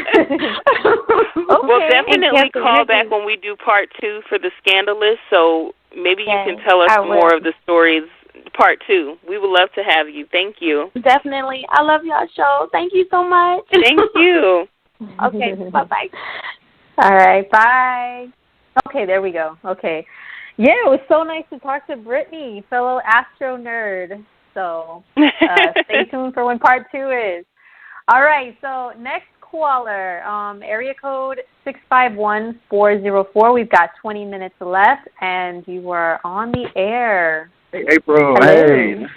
Well, definitely call back when we do part 2 for the Scandalous, so maybe you can tell us more of the stories, part 2. We would love to have you. Thank you. Definitely. I love y'all show. Thank you so much. Thank you. Okay, bye-bye. All right, bye. Okay, there we go. Okay. Yeah, it was so nice to talk to Brittany, fellow Astro nerd. So stay tuned for when part 2 is. All right, so next caller, area code 651404. We've got 20 minutes left, and you are on the air. Hey, April. Hello. Hey, this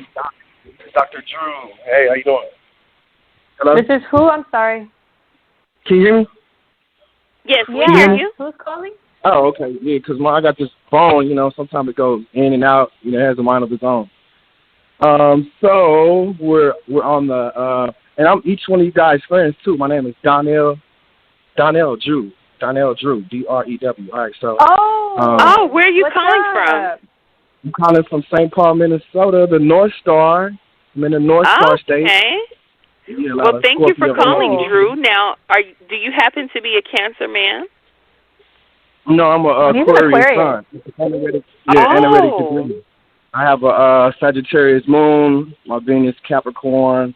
is Dr. Drew. Hey, how you doing? Hello? This is who? I'm sorry. Can you hear me? Yes, we hear you. Who's calling? Oh, okay. Yeah, because I got this phone, sometimes it goes in and out. It has a mind of its own. So we're on the and I'm each one of you guys' friends too. My name is Donnell Drew. Donnell Drew, Drew. All right, so where are you calling from? I'm calling from St. Paul, Minnesota, the North Star. I'm in the North Star state. Okay. Yeah, well, thank you for calling, Drew. Now, do you happen to be a Cancer man? No, I'm a Aquarius sun. Analytic degree. I have a Sagittarius moon, my Venus Capricorn,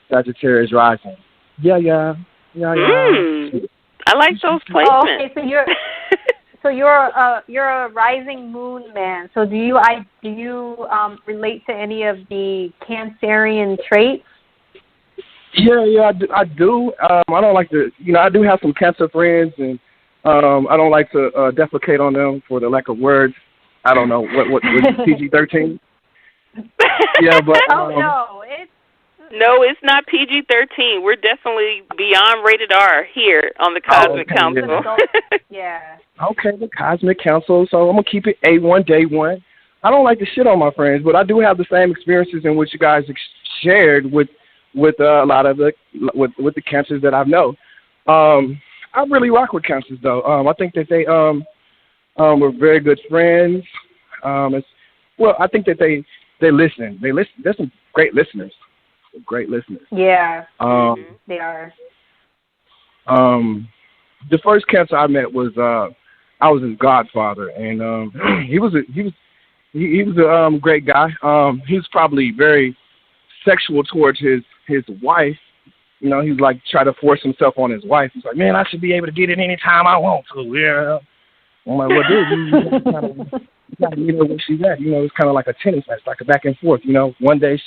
Sagittarius rising. Yeah. I like those placements. Oh, okay, so you're a rising moon man. So do you relate to any of the Cancerian traits? Yeah, I do. I don't like to, I do have some Cancer friends, and I don't like to defecate on them for the lack of words. I don't know what PG-13. Yeah, but no, it's not PG-13. We're definitely beyond rated R here on the Cosmic Council. Yeah. Okay, the Cosmic Council. So I'm gonna keep it A1 day one. I don't like to shit on my friends, but I do have the same experiences in which you guys shared with a lot of the with the Cancers that I know. I really rock with Cancers though. I think that they we're very good friends. I think that they listen. They're some great listeners. Yeah. They are. The first Cancer I met was I was his godfather, and he was a great guy. He was probably very sexual towards his wife. He's like try to force himself on his wife. He's like, man, I should be able to get it anytime I want to. Yeah. I'm like, well, dude, you gotta meet her where she's at. It's kind of like a tennis match, like a back and forth. One day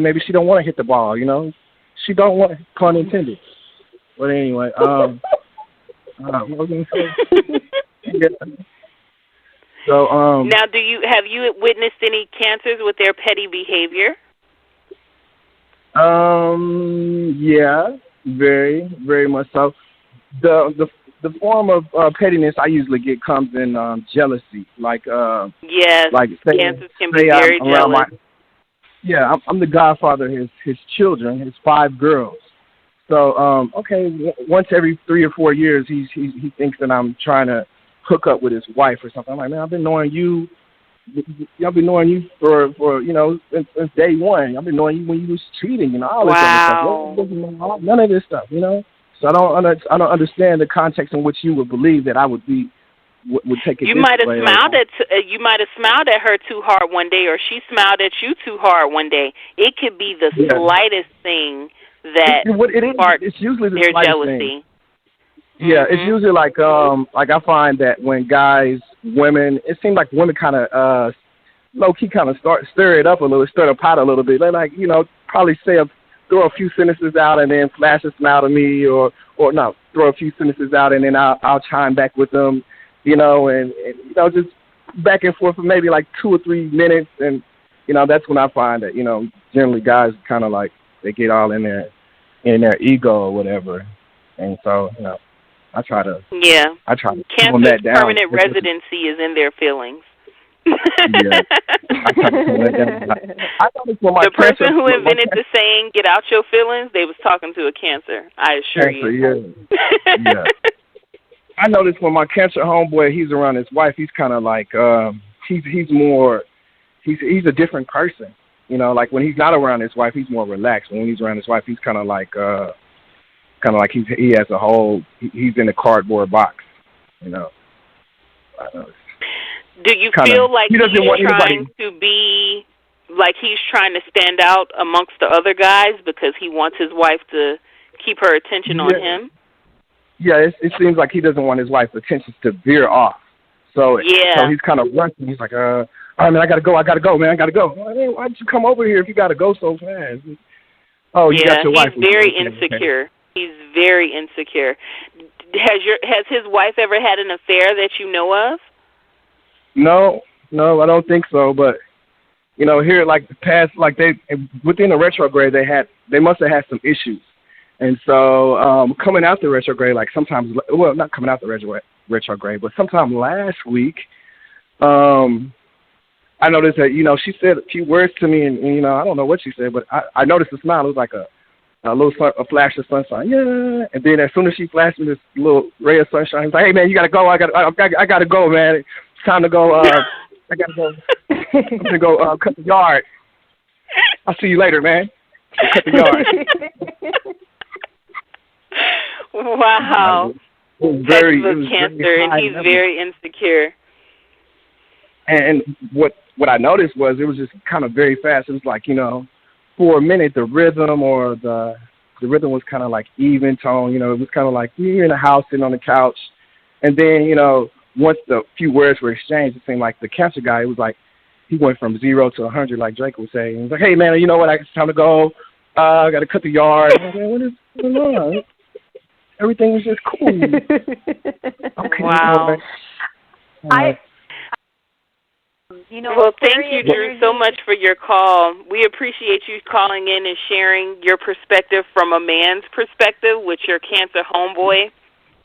maybe she don't want to hit the ball. She don't want, pun intended. But anyway, what was I gonna say? Yeah. So now, have you witnessed any Cancers with their petty behavior? Yeah, very, very much so. The form of pettiness I usually get comes in jealousy, yes, like Cancers can be very jealous. I'm the godfather of his children, his 5 girls. So once every 3 or 4 years, he thinks that I'm trying to hook up with his wife or something. I'm like, man, I've been knowing you I've been knowing you for since day one. I've been knowing you when you was cheating, all this other stuff. None of this stuff, So I don't understand the context in which you would believe that I would take it. You might have smiled at her too hard one day, or she smiled at you too hard one day. It could be the slightest thing that sparks their jealousy. Thing. Yeah, it's usually like I find that when women, it seems like women kind of low key kind of stir it up a little, stir the pot a little bit. They probably throw a few sentences out and then flash a smile to me, or no, throw a few sentences out and then I'll chime back with them, and just back and forth for maybe like 2 or 3 minutes, and that's when I find that generally guys kind of like they get all in their ego or whatever, and so I try to calm that down. Permanent residency is in their feelings. Yeah. The person who invented the saying "get out your feelings," they was talking to a Cancer. I assure you. Yeah. I noticed when my Cancer homeboy, he's around his wife, he's kind of like he's a different person. Like when he's not around his wife, he's more relaxed. When he's around his wife, he's kind of like he has a whole, he's in a cardboard box, I know. Do you feel like he's trying to be, like he's trying to stand out amongst the other guys because he wants his wife to keep her attention on him? Yeah, it seems like he doesn't want his wife's attention to veer off. So he's kind of rushing. He's like, all right, man, I gotta go, man, I gotta go. Why did you come over here if you gotta go so fast? Oh, you got your wife. He's very insecure. Okay. He's very insecure. Has his wife ever had an affair that you know of? No, I don't think so. But here, like the past, like they within the retrograde, they must have had some issues, and so coming out the retrograde, like sometimes, well, not coming out the retrograde, but sometime last week, I noticed that she said a few words to me, and I don't know what she said, but I noticed a smile. It was like a flash of sunshine, and then as soon as she flashed me this little ray of sunshine, I was like, "Hey man, you gotta go! I gotta go, man. It's time to go. I gotta go. I'm gonna go cut the yard. I'll see you later, man. Cut the yard." Wow, that's the Cancer, and he's very insecure. And what I noticed was it was just kind of very fast. It was like for a minute, the rhythm was kind of like even tone. It was kind of like you're in the house sitting on the couch, and then once the few words were exchanged, it seemed like the Cancer guy, it was like he went from 0 to 100, like Drake would say. He was like, "Hey man, you know what? It's time to go. I got to cut the yard." I was like, what is going on? Everything was just cool. Okay. Wow. Well, thank you, Drew, so much for your call. We appreciate you calling in and sharing your perspective from a man's perspective with your Cancer homeboy.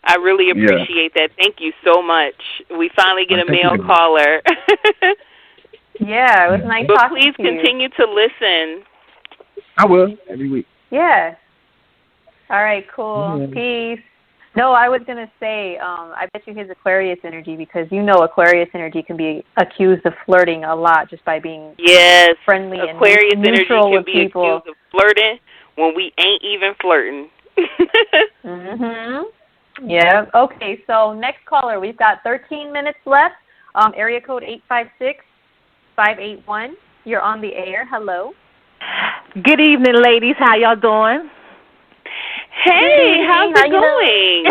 I really appreciate that. Thank you so much. We finally get a male caller. Yeah, it was nice but talking to you. But please continue to listen. I will, every week. Yeah. All right, cool. Peace. No, I was going to say, I bet you his Aquarius energy, because Aquarius energy can be accused of flirting a lot just by being friendly and Aquarius neutral energy with can people. Be accused of flirting when we ain't even flirting. Yeah. Okay, so next caller, we've got 13 minutes left. Area code 856-581. You're on the air. Hello. Good evening, ladies. How y'all doing? Hey, how's it going?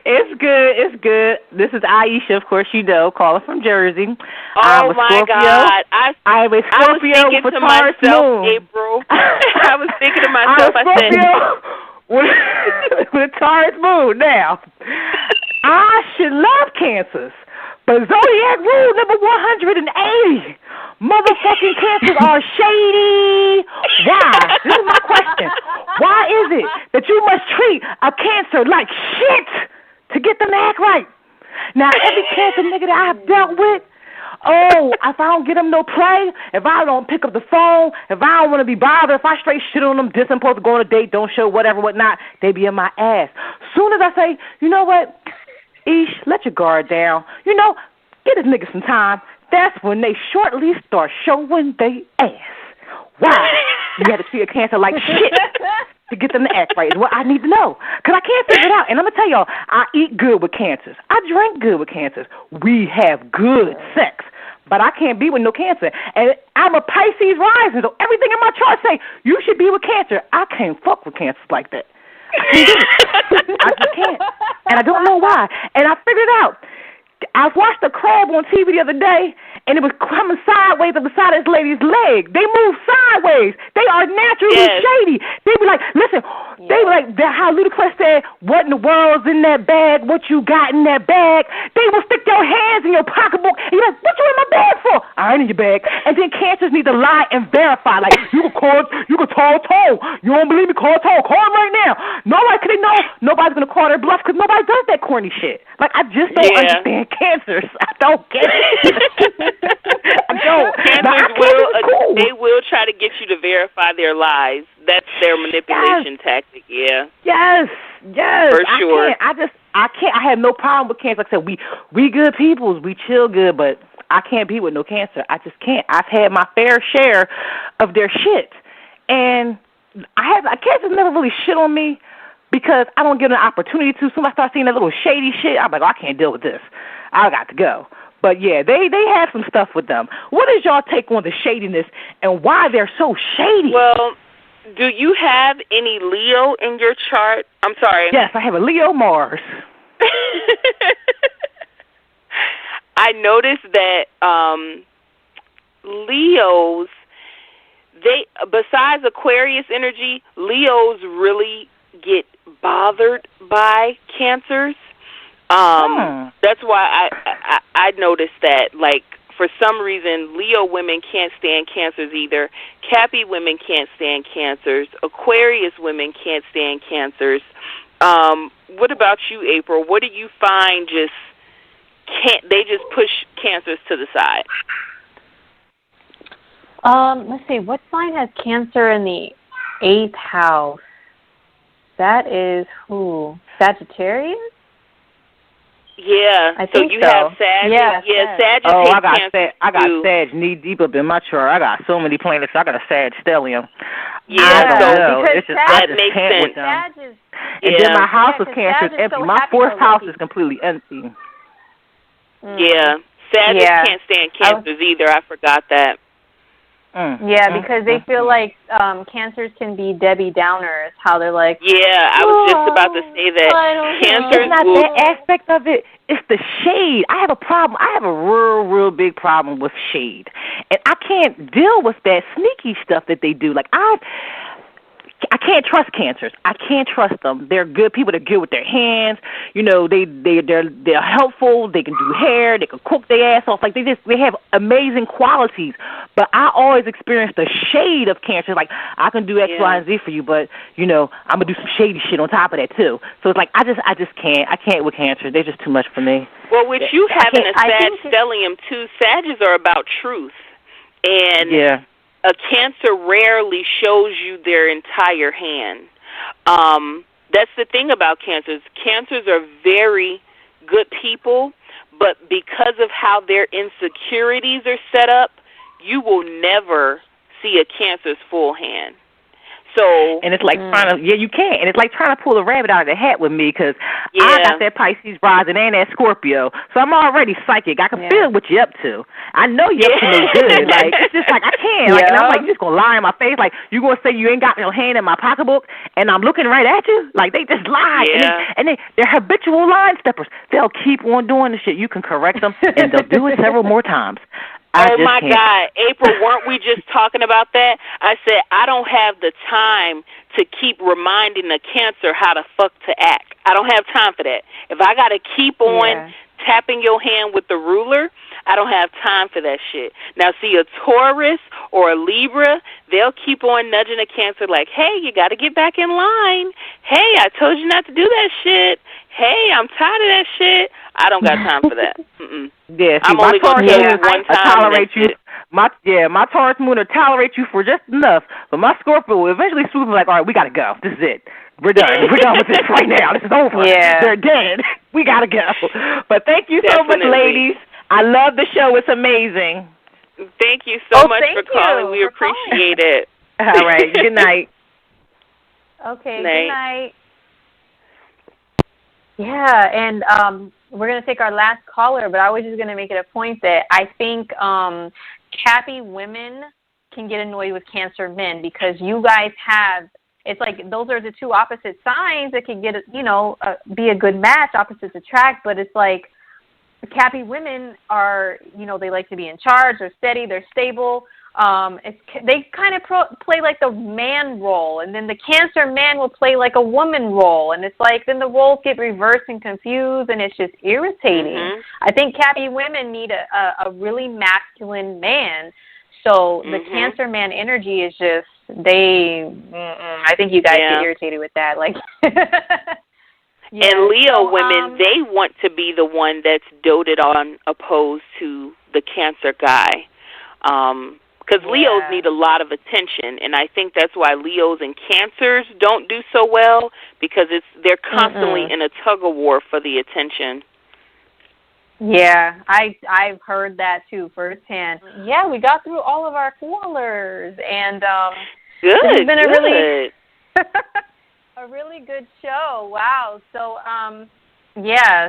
It's good. This is Aisha, of course, caller from Jersey. Oh, my God. I'm a Scorpio with a Taurus moon. April. I was thinking to myself, I said, with a Taurus moon. Now, I should love Cancers, but Zodiac rule number 180. Motherfucking Cancers are shady. Why? This is my question. Why is it that you must treat a Cancer like shit to get them to act right? Now, every Cancer nigga that I've dealt with, if I don't get them no play, if I don't pick up the phone, if I don't want to be bothered, if I straight shit on them, I'm supposed to go on a date, don't show, whatever, whatnot, they be in my ass. Soon as I say, you know what, Ish, let your guard down. Get this nigga some time. that's when they shortly start showing their ass. Why? You had to treat a Cancer like shit to get them to act right is what I need to know. Because I can't figure it out. And I'm going to tell y'all, I eat good with Cancers. I drink good with Cancers. We have good sex. But I can't be with no Cancer. And I'm a Pisces rising, so everything in my chart say, you should be with Cancer. I can't fuck with Cancers like that. I can't do it. I just can't. And I don't know why. And I figured out. I watched a crab on TV the other day, and it was coming sideways up the side of this lady's leg. They move sideways. They are naturally shady. They be like, listen, they be like, how Ludacris said, what in the world's in that bag? What you got in that bag? They will stick your hands in your pocketbook, and you're like, what you in my bag for? I ain't in your bag. And then Cancers need to lie and verify. Like, you can call Toll. You don't believe me? Call Toll. Call him right now. Nobody, because they know nobody's going to call their bluff because nobody does that corny shit. Like, I just don't understand Cancers. I don't get it. I don't. Cancers they will try to get you to verify their lies. That's their manipulation tactic. Yeah. Yes. For sure. I can't. I have no problem with Cancer. Like I said, we good peoples. We chill good, but I can't be with no Cancer. I just can't. I've had my fair share of their shit, and Cancers never really shit on me because I don't get an opportunity to. Soon as I start seeing that little shady shit, I'm like, I can't deal with this. I got to go. But, yeah, they have some stuff with them. What is y'all take on the shadiness and why they're so shady? Well, do you have any Leo in your chart? I'm sorry. Yes, I have a Leo Mars. I noticed that Leos, besides Aquarius energy, Leos really get bothered by Cancers. That's why I noticed that, like, for some reason, Leo women can't stand Cancers either. Cappy women can't stand Cancers. Aquarius women can't stand Cancers. What about you, April? What do you find they just push Cancers to the side? Let's see. What sign has Cancer in the 8th house? That is who? Sagittarius? Yeah, I think you have Sag. Yeah, Sag. Oh, I got Sag knee deep up in my chart. I got so many planets. I got a Sag stellium. Yeah, because that makes sense. And then my house of Cancer is empty. My 4th house is completely empty. Yeah, Sag can't stand Cancers either. I forgot that. Because they feel like Cancers can be Debbie Downers, how they're like, I was just about to say that. Cancers it's not that aspect of it. It's the shade. I have a problem. I have a real big problem with shade. And I can't deal with that sneaky stuff that they do. Like, I can't trust Cancers. I can't trust them. They're good people. They're good with their hands. You know, they're helpful. They can do hair. They can cook their ass off. Like, they have amazing qualities. But I always experience the shade of Cancer. Like, I can do X, Y, and Z for you, but you know, I'm gonna do some shady shit on top of that too. So it's like I just can't. I can't with Cancer. They're just too much for me. Well, with you having a Sag stellium too, Sages are about truth, and a Cancer rarely shows you their entire hand. That's the thing about Cancers. Cancers are very good people, but because of how their insecurities are set up, you will never see a Cancer's full hand. And it's like trying to, you can't. And it's like trying to pull a rabbit out of the hat with me because I got that Pisces rising and that Scorpio. So I'm already psychic. I can feel what you're up to. I know you're up to no good. Like, it's just like, I can't. Like, and I'm like, you just going to lie in my face? Like, you going to say you ain't got no hand in my pocketbook and I'm looking right at you? Like, they just lie. And they're habitual line steppers. They'll keep on doing the shit. You can correct them and they'll do it several more times. Oh, my God. April, weren't we just talking about that? I said, I don't have the time to keep reminding the Cancer how the fuck to act. I don't have time for that. If I got to keep on tapping your hand with the ruler, I don't have time for that shit. Now, see, a Taurus or a Libra, they'll keep on nudging a Cancer like, hey, you got to get back in line. Hey, I told you not to do that shit. Hey, I'm tired of that shit. I don't got time for that. Yeah, see, I'm only going to tell you one time. Tolerate you. My Taurus moon will tolerate you for just enough, but my Scorpio will eventually swoop and like, all right, we got to go. This is it. We're done. We're done with this right now. This is over. Yeah. They're dead. We got to go. But thank you so much, ladies. I love the show. It's amazing. Thank you so much for calling. We appreciate it. All right. Good night. Okay. Good night. Yeah, and we're going to take our last caller, but I was just going to make it a point that I think happy women can get annoyed with Cancer men because you guys have, it's like those are the two opposite signs that can get, be a good match, opposites attract, but it's like happy women are, they like to be in charge, they're steady, they're stable. They kind of play like the man role, and then the Cancer man will play like a woman role, and it's like then the roles get reversed and confused, and it's just irritating. Mm-hmm. I think happy women need a really masculine man. So the Cancer man energy is just I think you guys get irritated with that, like. Yeah, and Leo women, they want to be the one that's doted on opposed to the Cancer guy. Because Leos need a lot of attention, and I think that's why Leos and Cancers don't do so well, because they're constantly in a tug-of-war for the attention. Yeah, I've heard that too firsthand. Yeah, we got through all of our callers, and it's been a really good show. Wow. So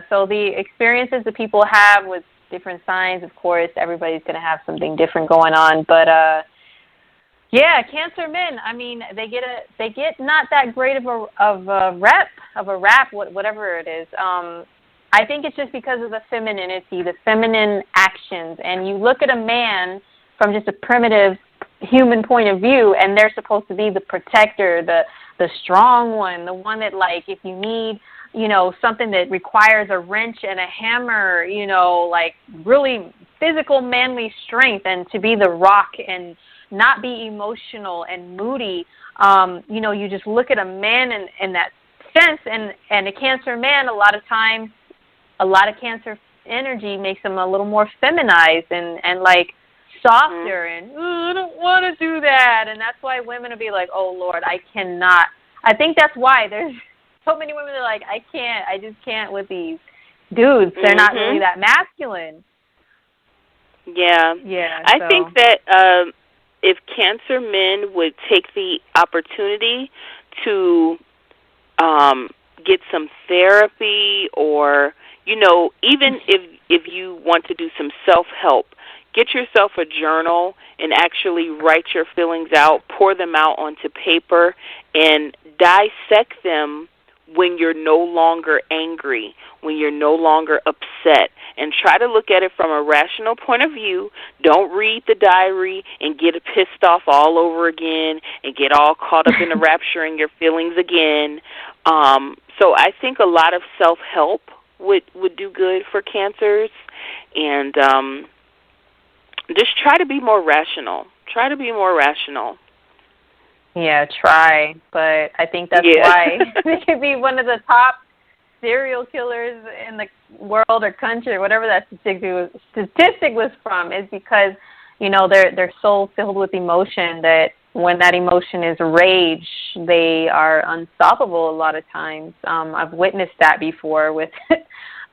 so the experiences that people have with different signs, of course, everybody's going to have something different going on, but Cancer men, I mean, they get not that great of a rap, whatever it is. I think it's just because of the femininity, the feminine actions, and you look at a man from just a primitive human point of view, and they're supposed to be the protector, the strong one, the one that, like, if you need, something that requires a wrench and a hammer, like really physical manly strength, and to be the rock and not be emotional and moody. You just look at a man in that sense, and a Cancer man, a lot of times, a lot of Cancer energy makes them a little more feminized and like softer, and I don't want to do that, and that's why women will be like, oh Lord, I cannot. I think that's why there's so many women that are like, I just can't with these dudes. They're not really that masculine. Yeah. Yeah. I think that if Cancer men would take the opportunity to get some therapy, or, even if you want to do some self-help, get yourself a journal and actually write your feelings out, pour them out onto paper, and dissect them when you're no longer angry, when you're no longer upset, and try to look at it from a rational point of view. Don't read the diary and get pissed off all over again and get all caught up in the rapturing your feelings again. So I think a lot of self-help would do good for Cancers, and just try to be more rational. Yeah, try. But I think that's why they could be one of the top serial killers in the world or country, or whatever that statistic was from, is because, they're so filled with emotion that when that emotion is rage, they are unstoppable a lot of times. I've witnessed that before with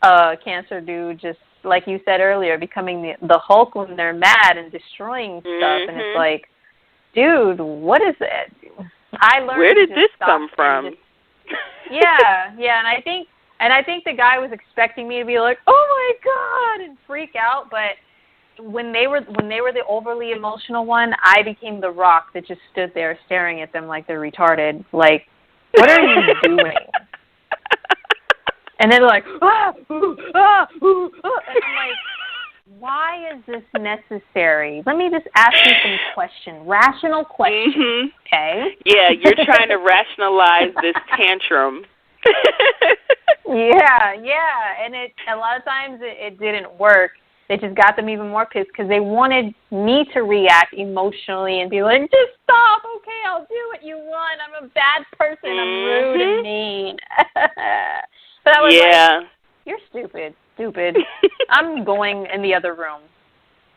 a Cancer dude, just like you said earlier, becoming the Hulk when they're mad and destroying stuff. And it's like, dude, what is it? I learned. Where did this come from? And I think the guy was expecting me to be like, oh my God, and freak out. But when they were the overly emotional one, I became the rock that just stood there staring at them like they're retarded. Like, what are you doing? And they're like, ooh, ooh. And I'm like, why is this necessary? Let me just ask you some rational questions, okay? Yeah, you're trying to rationalize this tantrum. Yeah, and a lot of times it didn't work. They just got them even more pissed because they wanted me to react emotionally and be like, just stop, okay, I'll do what you want. I'm a bad person. I'm rude and mean. But I was like, you're stupid. I'm going in the other room.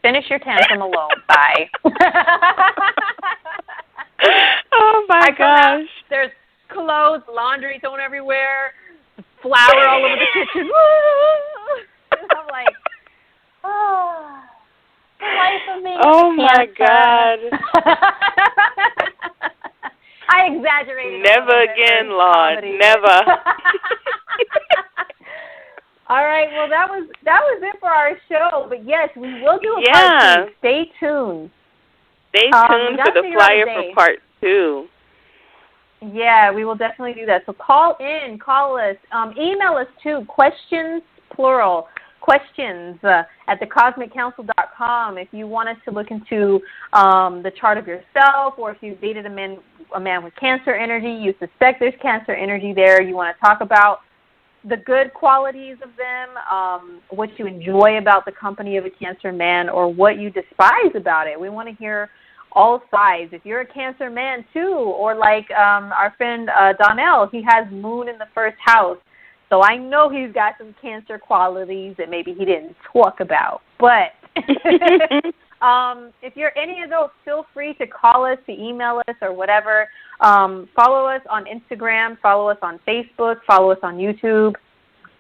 Finish your tantrum alone. Bye. Oh, my gosh. There's clothes, laundry thrown everywhere, flour all over the kitchen. And I'm like, oh, me. Oh, my God. I exaggerated. Never again, Lord. Never. All right. Well, that was it for our show. But yes, we will do a part 2. Stay tuned. Stay tuned for the flyer for part 2. Yeah, we will definitely do that. So call in, call us, email us too. Questions, plural. Questions at thecosmiccouncil.com if you want us to look into the chart of yourself, or if you've dated a man with Cancer energy, you suspect there's Cancer energy there, you want to talk about the good qualities of them, what you enjoy about the company of a Cancer man, or what you despise about it. We want to hear all sides. If you're a Cancer man too, or like our friend Donnell, he has Moon in the 1st house. So I know he's got some Cancer qualities that maybe he didn't talk about. But if you're any of those, feel free to call us, to email us, or whatever. Follow us on Instagram, follow us on Facebook, follow us on YouTube.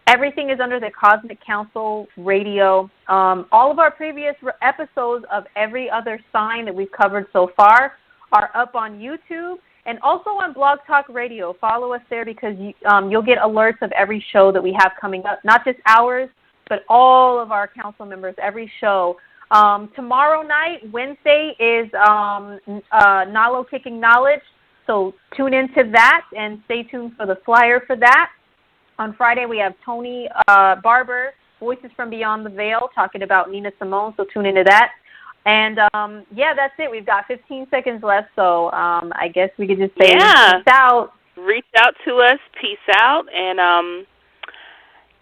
Everything is under the Cosmic Council Radio. All of our previous episodes of every other sign that we've covered so far are up on YouTube. And also on Blog Talk Radio. Follow us there because you'll get alerts of every show that we have coming up, not just ours, but all of our council members, every show. Tomorrow night, Wednesday, is Nalo Kicking Knowledge, so tune into that and stay tuned for the flyer for that. On Friday, we have Tony Barber, Voices from Beyond the Veil, talking about Nina Simone, so tune into that. And, that's it. We've got 15 seconds left, so I guess we could just say peace out. Reach out to us. Peace out. And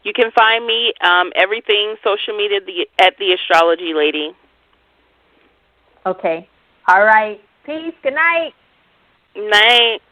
you can find me, everything, social media, at The Astrology Lady. Okay. All right. Peace. Good night. Night.